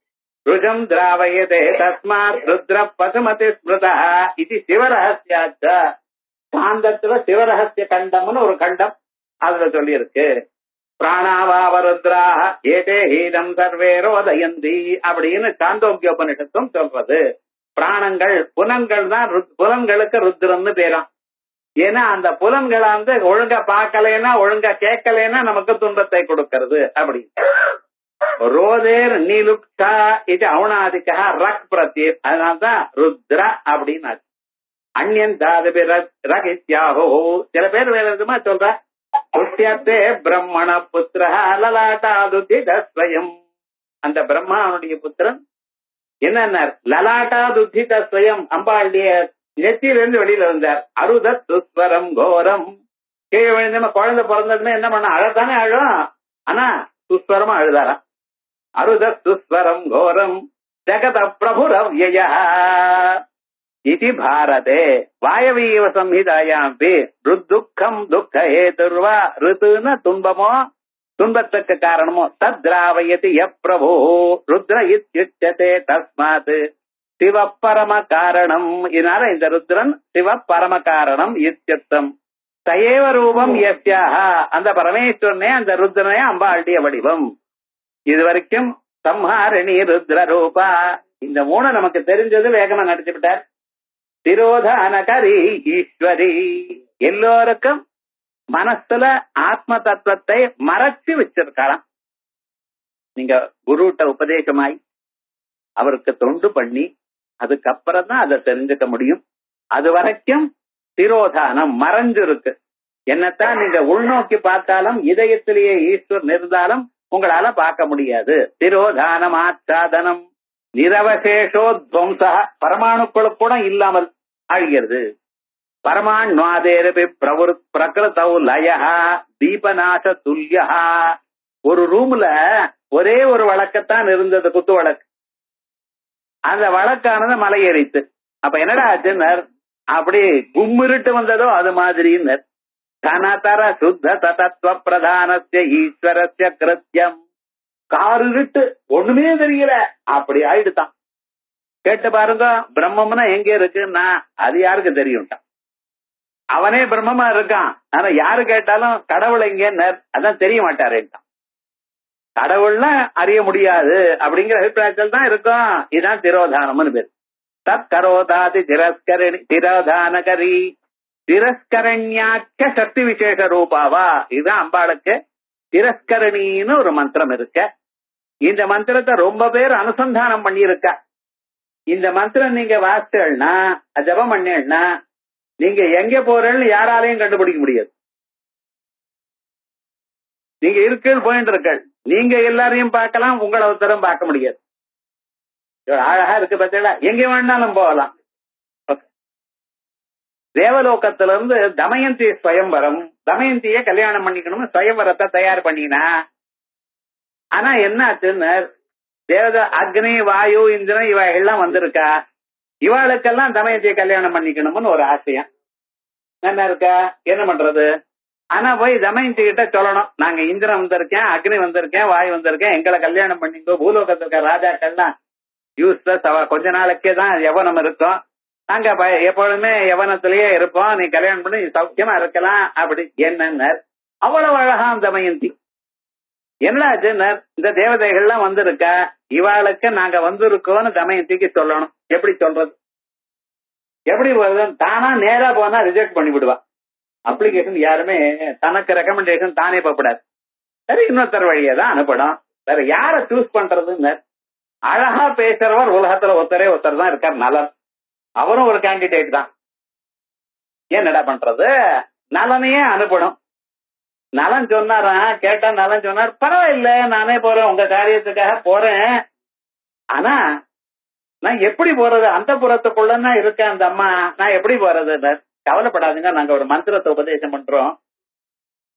ருஜம் திராவயதே தஸ்மாத் ருத்ர பசுமதி ஸ்மிருதா இது சிவரகசியாச்ச. சாந்தத்துல சிவரகசிய கண்டம்னு ஒரு கண்டம் அதுல சொல்லி இருக்கு. பிராணாவாவருத்ராக ஏதே ஹீதம் சர்வே ரோதயந்தி அப்படின்னு சாந்தோக்கியோபனிஷத்தும் சொல்றது. பிராணங்கள் புலன்கள் தான், புலன்களுக்கு ருத்ரன்னு பேராம். ஏன்னா அந்த புலன்களை ஒழுங்கா பார்க்கலைன்னா ஒழுங்கா கேட்கலைன்னா நமக்கு துன்பத்தை கொடுக்கறது. அப்படி ரோதேர் நீலுக்ஷா இது அவனாதிக்கா ரக் பிரத்யேக். அதனால்தான் ருத்ர அப்படின்னு ஆச்சு. அந்யன் தாதபி ரகித்யாஹோ. சில பேர் வேற விதமா சொல்ற புத்தியத்தே பிரம்மண புத்திர லலாட்டாதுதிதஸ்வயம். அந்த பிரம்மாவுடைய புத்திரன் என்ன லலாட்டாதுதிதஸ்வயம் அம்பாளுடைய நெத்தியிலிருந்து வெளியில வந்தார். அருதத் சுஸ்வரம் கோரம். கீழே விழுந்தமா குழந்தை பிறந்ததுமே என்ன பண்ண அழத்தானே அழும். ஆனா சுஸ்வரமா அழுதாராம். அருதத் சுஸ்வரம் கோரம் ஜகத பிரபுரவ்யய இதி பாரதே வாயவீவ சம்ஹிதாயாம்பி ருத்துக்கம் துக்க ஹேதுர்வா. ருத்துன்னா துன்பமோ துன்பத்துக்கு காரணமோ தத்ராவயதி யப்ரபோ ருத்ர இத்யுச்யதே தஸ்மாத் சிவ பரம காரணம். இதனால இந்த ருத்ரன் சிவ பரம காரணம் இத்யர்த்தம். சயேவ ரூபம் யஸ்யாஹ. அந்த பரமேஸ்வரனே அந்த ருத்ரனே அம்பாளுடைய வடிவம். இது வரைக்கும் சம்ஹாரணி ருத்ர ரூபா. இந்த மூணு நமக்கு தெரிஞ்சது வேகமா நடிச்சு விட்டார். திரோதானகரி ஈஸ்வரி. எல்லோருக்கும் மனசுல ஆத்ம தத்துவத்தை மறைச்சு வச்சிருக்கலாம். நீங்க குருட்ட உபதேசமாய் அவருக்கு தொண்டு பண்ணி அதுக்கப்புறம் தான் அதை தெரிஞ்சுக்க முடியும். அது வரைக்கும் திரோதானம் மறைஞ்சிருக்கு. என்னத்தான் நீங்க உள்நோக்கி பார்த்தாலும் இதயத்திலேயே ஈஸ்வரன் இருந்தாலும் உங்களால பார்க்க முடியாது. திரோதானம் ஆச்சாதனம் நிரவசேஷோத்வம்ச. பரமாணுக்களுக்கு கூட இல்லாமல் அழிகிறது. பரமாண்வாதேரபி பிரகிருதௌ லயஹா தீபநாச துல்யஹா. ஒரு ரூம்ல ஒரே ஒரு வழக்கத்தான் இருந்தது, குத்து வழக்கு. அந்த வழக்கானது மலை ஏறித்து. அப்ப என்னடா ஆச்சுன்னர்? அப்படி கும்மிருட்டு வந்ததோ அது மாதிரின்னர். கனதர சுத்த தத்துவ பிரதானஸ்ய ஈஸ்வரஸ்ய கிருத்தியம். காருட்டு ஒண்ணுமே தெரியல, அப்படி ஆயிடுதான். கேட்டு பாருங்க, பிரம்மம்னா எங்க இருக்குன்னா அது யாருக்கு தெரியும்ட்டான். அவனே பிரம்மமா இருக்கான். ஆனா யாரு கேட்டாலும் கடவுள் எங்க அதான் தெரிய மாட்டாருட்டான். கடவுள்னா அறிய முடியாது அப்படிங்கிற அபிப்பிராயத்தில் தான் இருக்கும். இதுதான் திரோதானம்னு பேர். தத் கரோதாதி திரஸ்கரணி திரோதானகரி திரஸ்கரண்யாக்க சக்தி விசேஷ ரூபாவா. இதுதான் அம்பாளுக்கு திரஸ்கரணின்னு ஒரு மந்திரம் இருக்க. இந்த மந்திரத்தை ரொம்ப பேர் அனுசந்தானம் பண்ணியிருக்க. இந்த மந்திரம் நீங்க வாசிச்சேன்னா ஜபம் பண்ணேன்னா நீங்க எங்க போறேன்னு யாராலையும் கண்டுபிடிக்க முடியாது. நீங்க இருக்குன்னு போயிட்டு இருக்க, நீங்க எல்லாரையும் பார்க்கலாம், உங்களை ஒருத்தரும் பார்க்க முடியாது. அழகா இருக்கு பார்த்தீங்களா? எங்க வேணாலும் போகலாம். தேவலோகத்துல இருந்து தமயந்தி ஸ்வயம்பரம், தமயந்திய கல்யாணம் பண்ணிக்கணும்னு ஸ்வயம்பரத்தை தயார் பண்ணினா. ஆனா என்ன ஆச்சுன்னு தேவதை அக்னி வாயு இந்திரன் இவைகள்லாம் வந்திருக்கா, இவாளுக்கெல்லாம் தமயந்தியை கல்யாணம் பண்ணிக்கணும்னு ஒரு ஆசையம் என்ன இருக்கா, என்ன பண்றது? ஆனா போய் தமயந்தி கிட்ட சொல்லணும், நாங்க இந்திரன் வந்திருக்கேன், அக்னி வந்திருக்கேன், வாயு வந்திருக்கேன், எங்களை கல்யாணம் பண்ணிக்கோ. பூலோகத்துல இருக்க ராஜாக்கள்லாம் யூஸ்லெஸ், அவ கொஞ்ச நாளைக்கே தான் யவனம் இருக்கும், நாங்க எப்பொழுதுமே யவனத்திலேயே இருப்போம், நீ கல்யாணம் பண்ணி சௌக்கியமா இருக்கலாம் அப்படி என்ன. அவ்வளவு அழகா தமயந்தி. என்னாச்சு, இந்த தேவதைகள்லாம் வந்திருக்கா, இவாளுக்கு நாங்க வந்திருக்கோம்னு தமயந்திக்கு சொல்லணும். எப்படி சொல்றது? எப்படி வருது? தானா நேரா போனா ரிஜெக்ட் பண்ணி விடுவா. அப்ளிகேஷன் யாருமே தனக்கு ரெக்கமெண்டேஷன் தானே போகக்கூடாது. சரி, இன்னொருத்தர் வழியே தான் அனுப்பணும். வேற யார சூஸ் பண்றதுன்னு அழகா பேசுறவர் உலகத்துல ஒருத்தர் தான் இருக்கார், நலன். அவரும் ஒரு கேண்டிடேட் தான். என்னடா பண்றது? நலனையே அனுப்பணும். நலன் சொன்னாரா, கேட்டா நலன் சொன்னார், பரவாயில்ல நானே போறேன், உங்க காரியத்துக்காக போறேன். ஆனா நான் எப்படி போறது? அந்த புறத்துக்குள்ளன்னா இருக்கேன் அந்த அம்மா, நான் எப்படி போறது? கவலைப்படாதுங்க, நாங்க ஒரு மந்திரத்தை உபதேசம் பண்றோம்.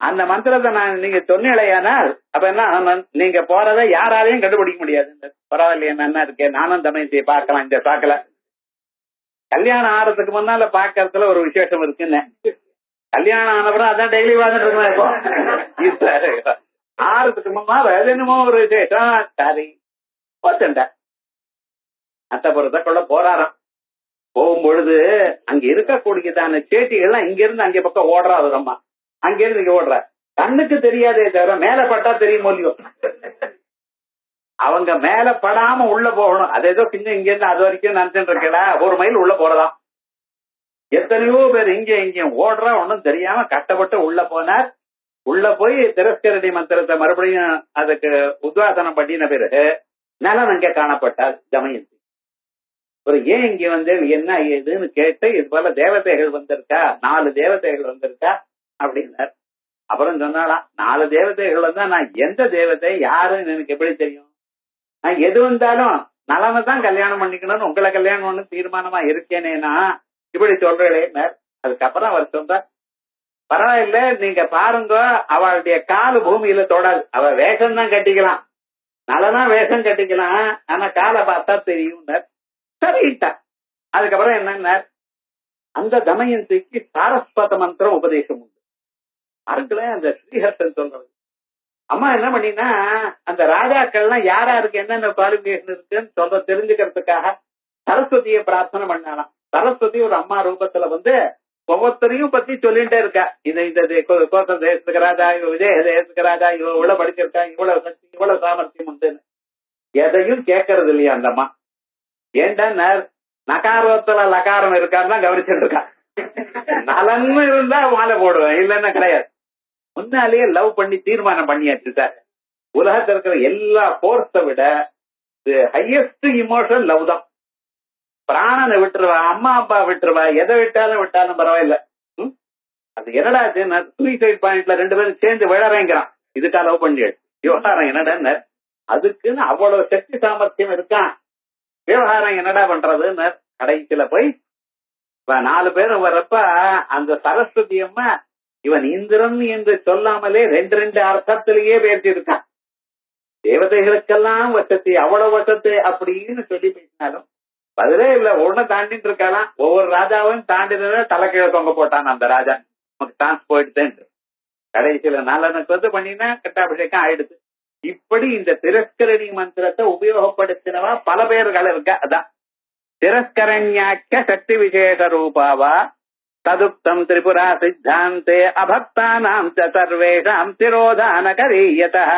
அந்த மந்திரத்தை நான் நீங்க சொன்னீங்களேயானால் அப்ப என்ன, நீங்க போறதை யாராலையும் கண்டுபிடிக்க முடியாது. பரவாயில்லையா, என்ன இருக்கேன், நானும் தமயந்தியை பார்க்கலாம். இந்த சாக்கல கல்யாணம் ஆறதுக்கு முன்னால பாக்கிறதுல ஒரு விசேஷம் இருக்குன்னு, கல்யாணம் ஆனப்புறம் அதான் டெய்லி வாழ்ந்துட்டு இருக்கேன். இப்போ ஆறதுக்கு முன்னால என்னமோ ஒரு விசேஷம். சரி போச்சுண்ட அத்த புறத்துக்குள்ள போறாராம். போகும்பொழுது அங்க இருக்கக்கூடியதான சேட்டிகள்லாம் இங்க இருந்து அங்க பக்கம் ஓடுறாரு. அம்மா அங்க இருந்து இங்க ஓடுற, கண்ணுக்கு தெரியாதே தவிர மேல பட்டா தெரியுமோ இல்லையோ. அவங்க மேல படாம உள்ள போகணும். அது ஏதோ பின்ன இங்க இருந்து அது வரைக்கும் நினைச்சுட்டு இருக்கல, 1 மைல் உள்ள போறதாம். எத்தனையோ பேர் இங்க இங்கேயும் ஓடுறா, ஒன்னும் தெரியாம கஷ்டப்பட்டு உள்ள போனார். உள்ள போய் திரஸ்கரணி மந்திரத்தை மறுபடியும் அதுக்கு உத்வாசனம் பண்ணின பிறகு நலன் அங்கே காணப்பட்டார் தமயந்தி. ஒரு ஏன் இங்க வந்து என்ன ஏதுன்னு கேட்டு, இது போல தேவதைகள் வந்திருக்கா, 4 தேவதைகள் வந்திருக்கா அப்படின்னார். அப்புறம் சொன்னாலாம், 4 தேவதைகள் வந்தா நான் எந்த தேவதை யாருன்னு எனக்கு எப்படி தெரியும்? நான் எது வந்தாலும் நலனை தான் கல்யாணம் பண்ணிக்கணும்னு உங்களை கல்யாணம் பண்ணு தீர்மானமா இருக்கேனேனா இப்படி சொல்றேன். அதுக்கப்புறம் அவர் சொல்ற, பரவாயில்ல நீங்க பாருங்க, அவளுடைய காலு பூமியில தொடாது, அவ வேஷம் தான் கட்டிக்கலாம், நலனா வேஷம் கட்டிக்கலாம், ஆனா காலை பார்த்தா தெரியும். சரிட்டா. அதுக்கப்புறம் என்ன, அந்த தமயந்திக்கு சாரஸ்வத மந்திரம் உபதேசம் உண்டு. அதுக்குள்ள அந்த ஸ்ரீஹர்ஷன் சொல்றது, அம்மா என்ன பண்ணினா அந்த ராஜாக்கள்லாம் யாராருக்கு என்னென்ன குவாலிபிகேஷன் இருக்குன்னு சொல்ற தெரிஞ்சுக்கிறதுக்காக சரஸ்வதியை பிரார்த்தனை பண்ணாலாம். சரஸ்வதி ஒரு அம்மா ரூபத்துல வந்து ஒவ்வொருத்தரையும் பத்தி சொல்லிட்டே இருக்கா. இந்த கோசம் தேசத்துக்கு ராஜா, விஜய தேசத்துக்கு ராஜா, இவ்வளவு படிச்சிருக்கா, இவ்வளவு சக்தி, இவ்வளவு சாமர்த்தியம் உண்டுன்னு எதையும் கேட்கறது இல்லையா அந்த அம்மா. ஏண்டா நகாரத்துல லகாரம் இருக்காருன்னா கவனிச்சுட்டு இருக்கா. நலன்னு இருந்தா மாலை போடுவேன், இல்லன்னா கிடையாது. முன்னாலேயே லவ் பண்ணி தீர்மானம் பண்ணியாச்சு சார். உலகத்துல இருக்கிற எல்லா போர்ஸை விட ஹையஸ்ட் இமோஷன் லவ் தான். பிராணனை விட்டுருவா, அம்மா அப்பா விட்டுருவா, எதை விட்டாலும் பரவாயில்ல. அது என்னடா சூசைட் பாயிண்ட்ல 2 பேரும் சேர்ந்து விழறேங்கிறான், இதுக்கா லவ் பண்ணி விவகாரம் என்னடா? அதுக்குன்னு அவ்வளவு சக்தி சாமர்த்தியம் இருக்கான். விவகாரம் என்னடா பண்றதுன்னு கடைசியில போய் 4 பேரும் வர்றப்ப அந்த சரஸ்வதி அம்மா இவன் இந்திரன் என்று சொல்லாமலே 2 அர்த்தத்திலேயே பேசி இருக்கான். தேவதைகளுக்கெல்லாம் வசதி, அவ்வளவு வசதி அப்படின்னு சொல்லி பேசினாலும் பதிலே இல்ல. ஒண்ணு தாண்டிட்டு இருக்கலாம், ஒவ்வொரு ராஜாவும் தாண்டினத தலைக்கீழ தொங்க போட்டான் அந்த ராஜா. நமக்கு சான்ஸ் போயிட்டு கடைசியில நலனுக்கு வந்து பண்ணினா கட்டாபிஷேகம் ஆயிடுது. இப்படி இந்த திரஸ்கரணி மந்திரத்தை உபயோகப்படுத்தினவா பல பேர்கள் இருக்கா. அதான் திரஸ்கரண்யாக்கிய சக்தி விசேஷ ரூபாவா ததுக்தம் திரிபுரா சித்தாந்தே அபக்தானாம் சர்வேஷாம் திரோதான கரீயதः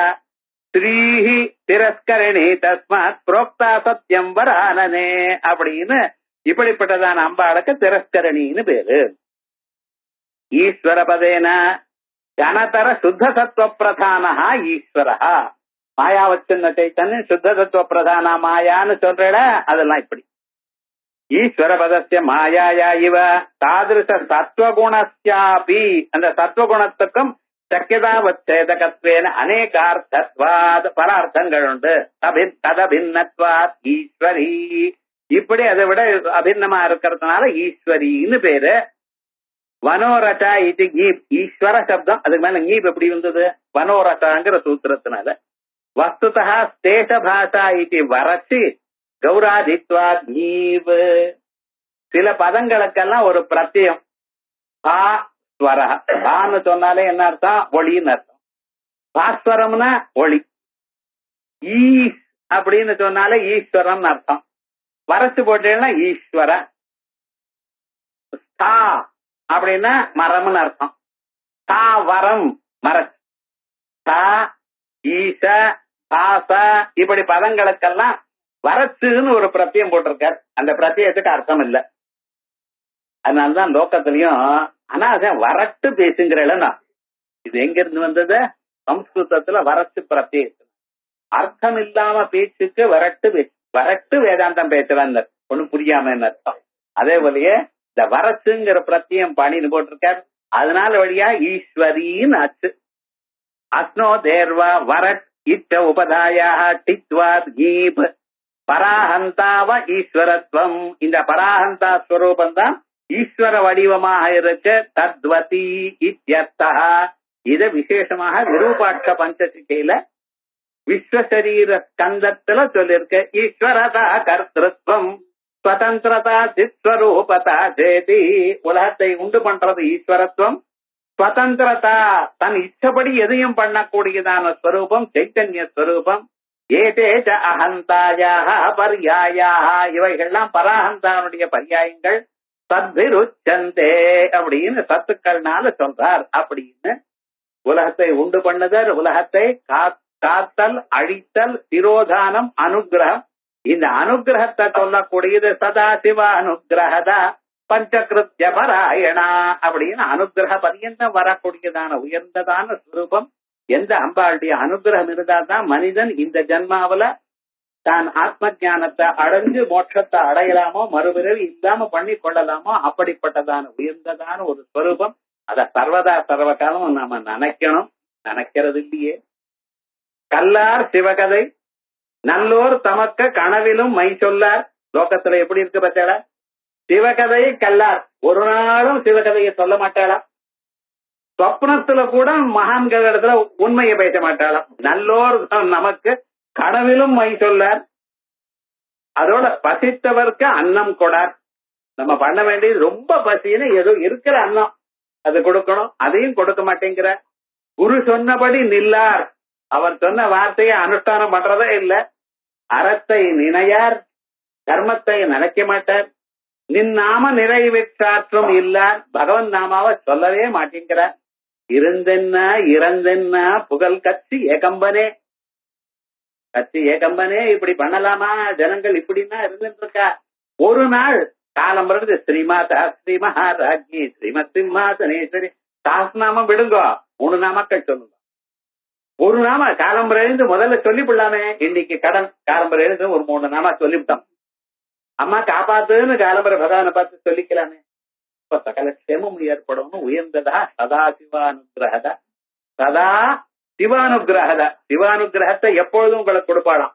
ஸ்ரீஹி திரஸ்கரணி தஸ்மாத் புரோக்தா சத்யம் வரானனே அப்படின்னு இப்படிப்பட்டதான அம்பாளுக்கு திரஸ்கரணின்னு பேரு. ஈஸ்வரபதேன ஜனதர சுத்த சத்துவ பிரதானா ஈஸ்வரஹா. மாயாவச்சன்ன சைத்தன்யம் சுத்த சத்துவ பிரதான மாயான்னு சொல்ற, அதெல்லாம் இப்படி. ஈஸ்வரபதஸ்ய மாயாயா இவ தாதிருஷ சத்வகுணஸ்யாபி, அந்த சத்வகுணத்துக்கும் சக்கியதாவச்சேதகத்வேன அநேகார்த்தத்வாத் பரார்த்தங்கள் உண்டு. ததபின்னத்வாத் ஈஸ்வரி, இப்படி அதை விட அபின்னமா இருக்கிறதுனால ஈஸ்வரின்னு பேரு. வனோரசா இது கீப், ஈஸ்வர சப்தம், அதுக்கு மேல கீப் எப்படி வந்தது? வனோரசாங்கிற சூத்திரத்தினால. வஸ்துதா ஸ்தேஷ பாஷா இது வரச்சு கௌராதித்வா நீவ். சில பதங்களுக்கெல்லாம் ஒரு பிரத்யம். பா ஸ்வர. பான்னு சொன்னாலே என்ன அர்த்தம்? ஒளின்னு அர்த்தம். பாஸ்வரம்னா ஒளி. ஈ அப்படின்னு சொன்னாலே ஈஸ்வரன் அர்த்தம். வரச்சு போட்டீங்கன்னா ஈஸ்வர. ஸ்தா அப்படின்னா மரம்னு அர்த்தம். தா வரம் மரச். தா ஈச பாச இப்படி பதங்களுக்கெல்லாம் வரச்சுன்னு ஒரு பிரத்தியம் போட்டிருக்கார். அந்த பிரத்தியத்துக்கு அர்த்தம் இல்லை. அதனாலதான் லோக்கத்திலையும் ஆனா அதான் வரட்டு பேசுங்கிறேன்னா இது எங்க இருந்து வந்தது? சம்ஸ்கிருதத்துல வரட்டு பிரத்தியம். அர்த்தம் இல்லாம பேச்சுக்கு வரட்டு பேச்சு. வரட்டு வேதாந்தம் பேசுறாங்க ஒண்ணும் புரியாம அர்த்தம். அதே போலயே இந்த வரச்சுங்கிற பிரத்தியம் பண்ணின்னு போட்டிருக்காரு. அதனால வழியா ஈஸ்வரின்னு ஆச்சு. அஸ்னோ தேர்வா வரட் இச்ச உபதாயா டித்வாத் கீப் பராஹந்தாவ ஈஸ்வரத்வம். இந்த பராஹந்தா ஸ்வரூபம் தான் ஈஸ்வர வடிவமாக இருக்க தத்வதி இத்யர்த்தா. இத விசேஷமாக விரூபாட்ச பஞ்சசிகையில விஸ்வசரீர ஸ்கந்தத்துல சொல்லிருக்க. ஈஸ்வரதா கர்த்திருவம் ஸ்வதந்திரதா சித்ஸ்வரூபதா சேதி. உலகத்தை உண்டு பண்றது ஈஸ்வரத்துவம். ஸ்வதந்திரதா தன் இச்சபடி எதையும் பண்ணக்கூடியதான ஸ்வரூபம் சைத்தன்ய ஸ்வரூபம். ஏதேச்ச அகந்தாயாக பர்யாயாக இவைகள்லாம் பராஹந்தானுடைய பர்யாயங்கள். சத்பிருச்சந்தே அப்படின்னு சத்துக்கள்னால சொல்றார். அப்படின்னு உலகத்தை உண்டு பண்ணுதல், உலகத்தை காத்தல், அழித்தல், திரோதானம், அனுகிரகம். இந்த அனுகிரகத்தை சொல்லக்கூடியது சதாசிவ அனுகிரகதா பஞ்சகிருத்ய பராயணா அப்படின்னு அனுகிரக பரியந்தம் வரக்கூடியதான உயர்ந்ததான ஸ்வரூபம். எந்த அம்பாளுடைய அனுகிரகம் இருந்தால்தான் மனிதன் இந்த ஜன்மாவில தான் ஆத்ம ஞானத்தை அடைஞ்சு மோட்சத்தை அடையலாமோ, மறுபிறவி இல்லாம பண்ணி கொள்ளலாமோ, அப்படிப்பட்டதான உயர்ந்ததான ஒரு ஸ்வரூபம். அத சர்வதா சர்வ காலம் நாம நினைக்கணும். நினைக்கிறது இல்லையே. கல்லார் சிவகதை நல்லோர் தமக்க கனவிலும் மை சொல்லார். லோகத்துல எப்படி இருக்கு பச்சாடா? சிவகதையை கல்லார் ஒரு நாளும் சிவகதையை சொல்ல மாட்டாளா? சொப்னத்துல கூட மகான்கள் இடத்துல உண்மையை பேச மாட்டாளாம். நல்லோர் நமக்கு கனவிலும் மை சொல்லார். அதோட பசித்தவர்க்கு அன்னம் கொடார். நம்ம பண்ண வேண்டியது ரொம்ப பசின்னு ஏதோ இருக்கிற அன்னம் அது கொடுக்கணும். அதையும் கொடுக்க மாட்டேங்கிற. குரு சொன்னபடி நில்லார். அவர் சொன்ன வார்த்தையை அனுஷ்டானம் பண்றதே இல்ல. அறத்தை நினையார், கர்மத்தை நினைக்க மாட்டார். நின் நாம நிறைவேற்றாற்றும் இல்லார். பகவன் நாமாவை சொல்லவே மாட்டேங்கிறார். இருந்தென்ன இறந்தென்ன புகழ் கட்சி ஏகம்பனே. கட்சி ஏகம்பனே இப்படி பண்ணலாமா? ஜனங்கள் இப்படின்னா இருந்துட்டு இருக்கா. ஒரு நாள் காலம் வருது. ஸ்ரீமாதா ஸ்ரீ மகாராஜி ஸ்ரீமத் சிம்மாசனேஸ்வரி சாஸ்நாமம் விடுங்கோ. 3 நாமக்கள் சொல்லுங்க. ஒரு நாம காலம்பரை எழுந்து முதல்ல சொல்லிவிடலாமே. இன்னைக்கு கடன் காலம்பரை எழுந்து ஒரு 3 நாமா சொல்லிவிட்டோம். அம்மா காப்பாத்துன்னு காலம்பரை பகவானை பார்த்து சொல்லிக்கலாமே. இப்ப சகல க்ஷேமம் ஏற்படும். உயர்ந்ததா சதா சிவானுகிரகதா. சதா சிவானுகிரகதா. சிவானுகிரகத்தை எப்பொழுதும் உங்களுக்கு கொடுப்பாளாம்.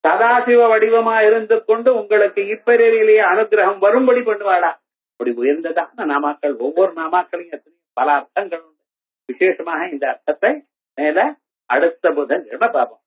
சதாசிவ வடிவமா இருந்து கொண்டு உங்களுக்கு இப்பிறவிலேயே அனுகிரகம் வரும்படி பண்ணுவாளா. அப்படி உயர்ந்ததான நாமாக்கள். ஒவ்வொரு நாமாக்களையும் எத்தனை பல அர்த்தங்கள் உண்டு. விசேஷமாக இந்த அர்த்தத்தை மேல அடுத்த புதன் பார்ப்போம்.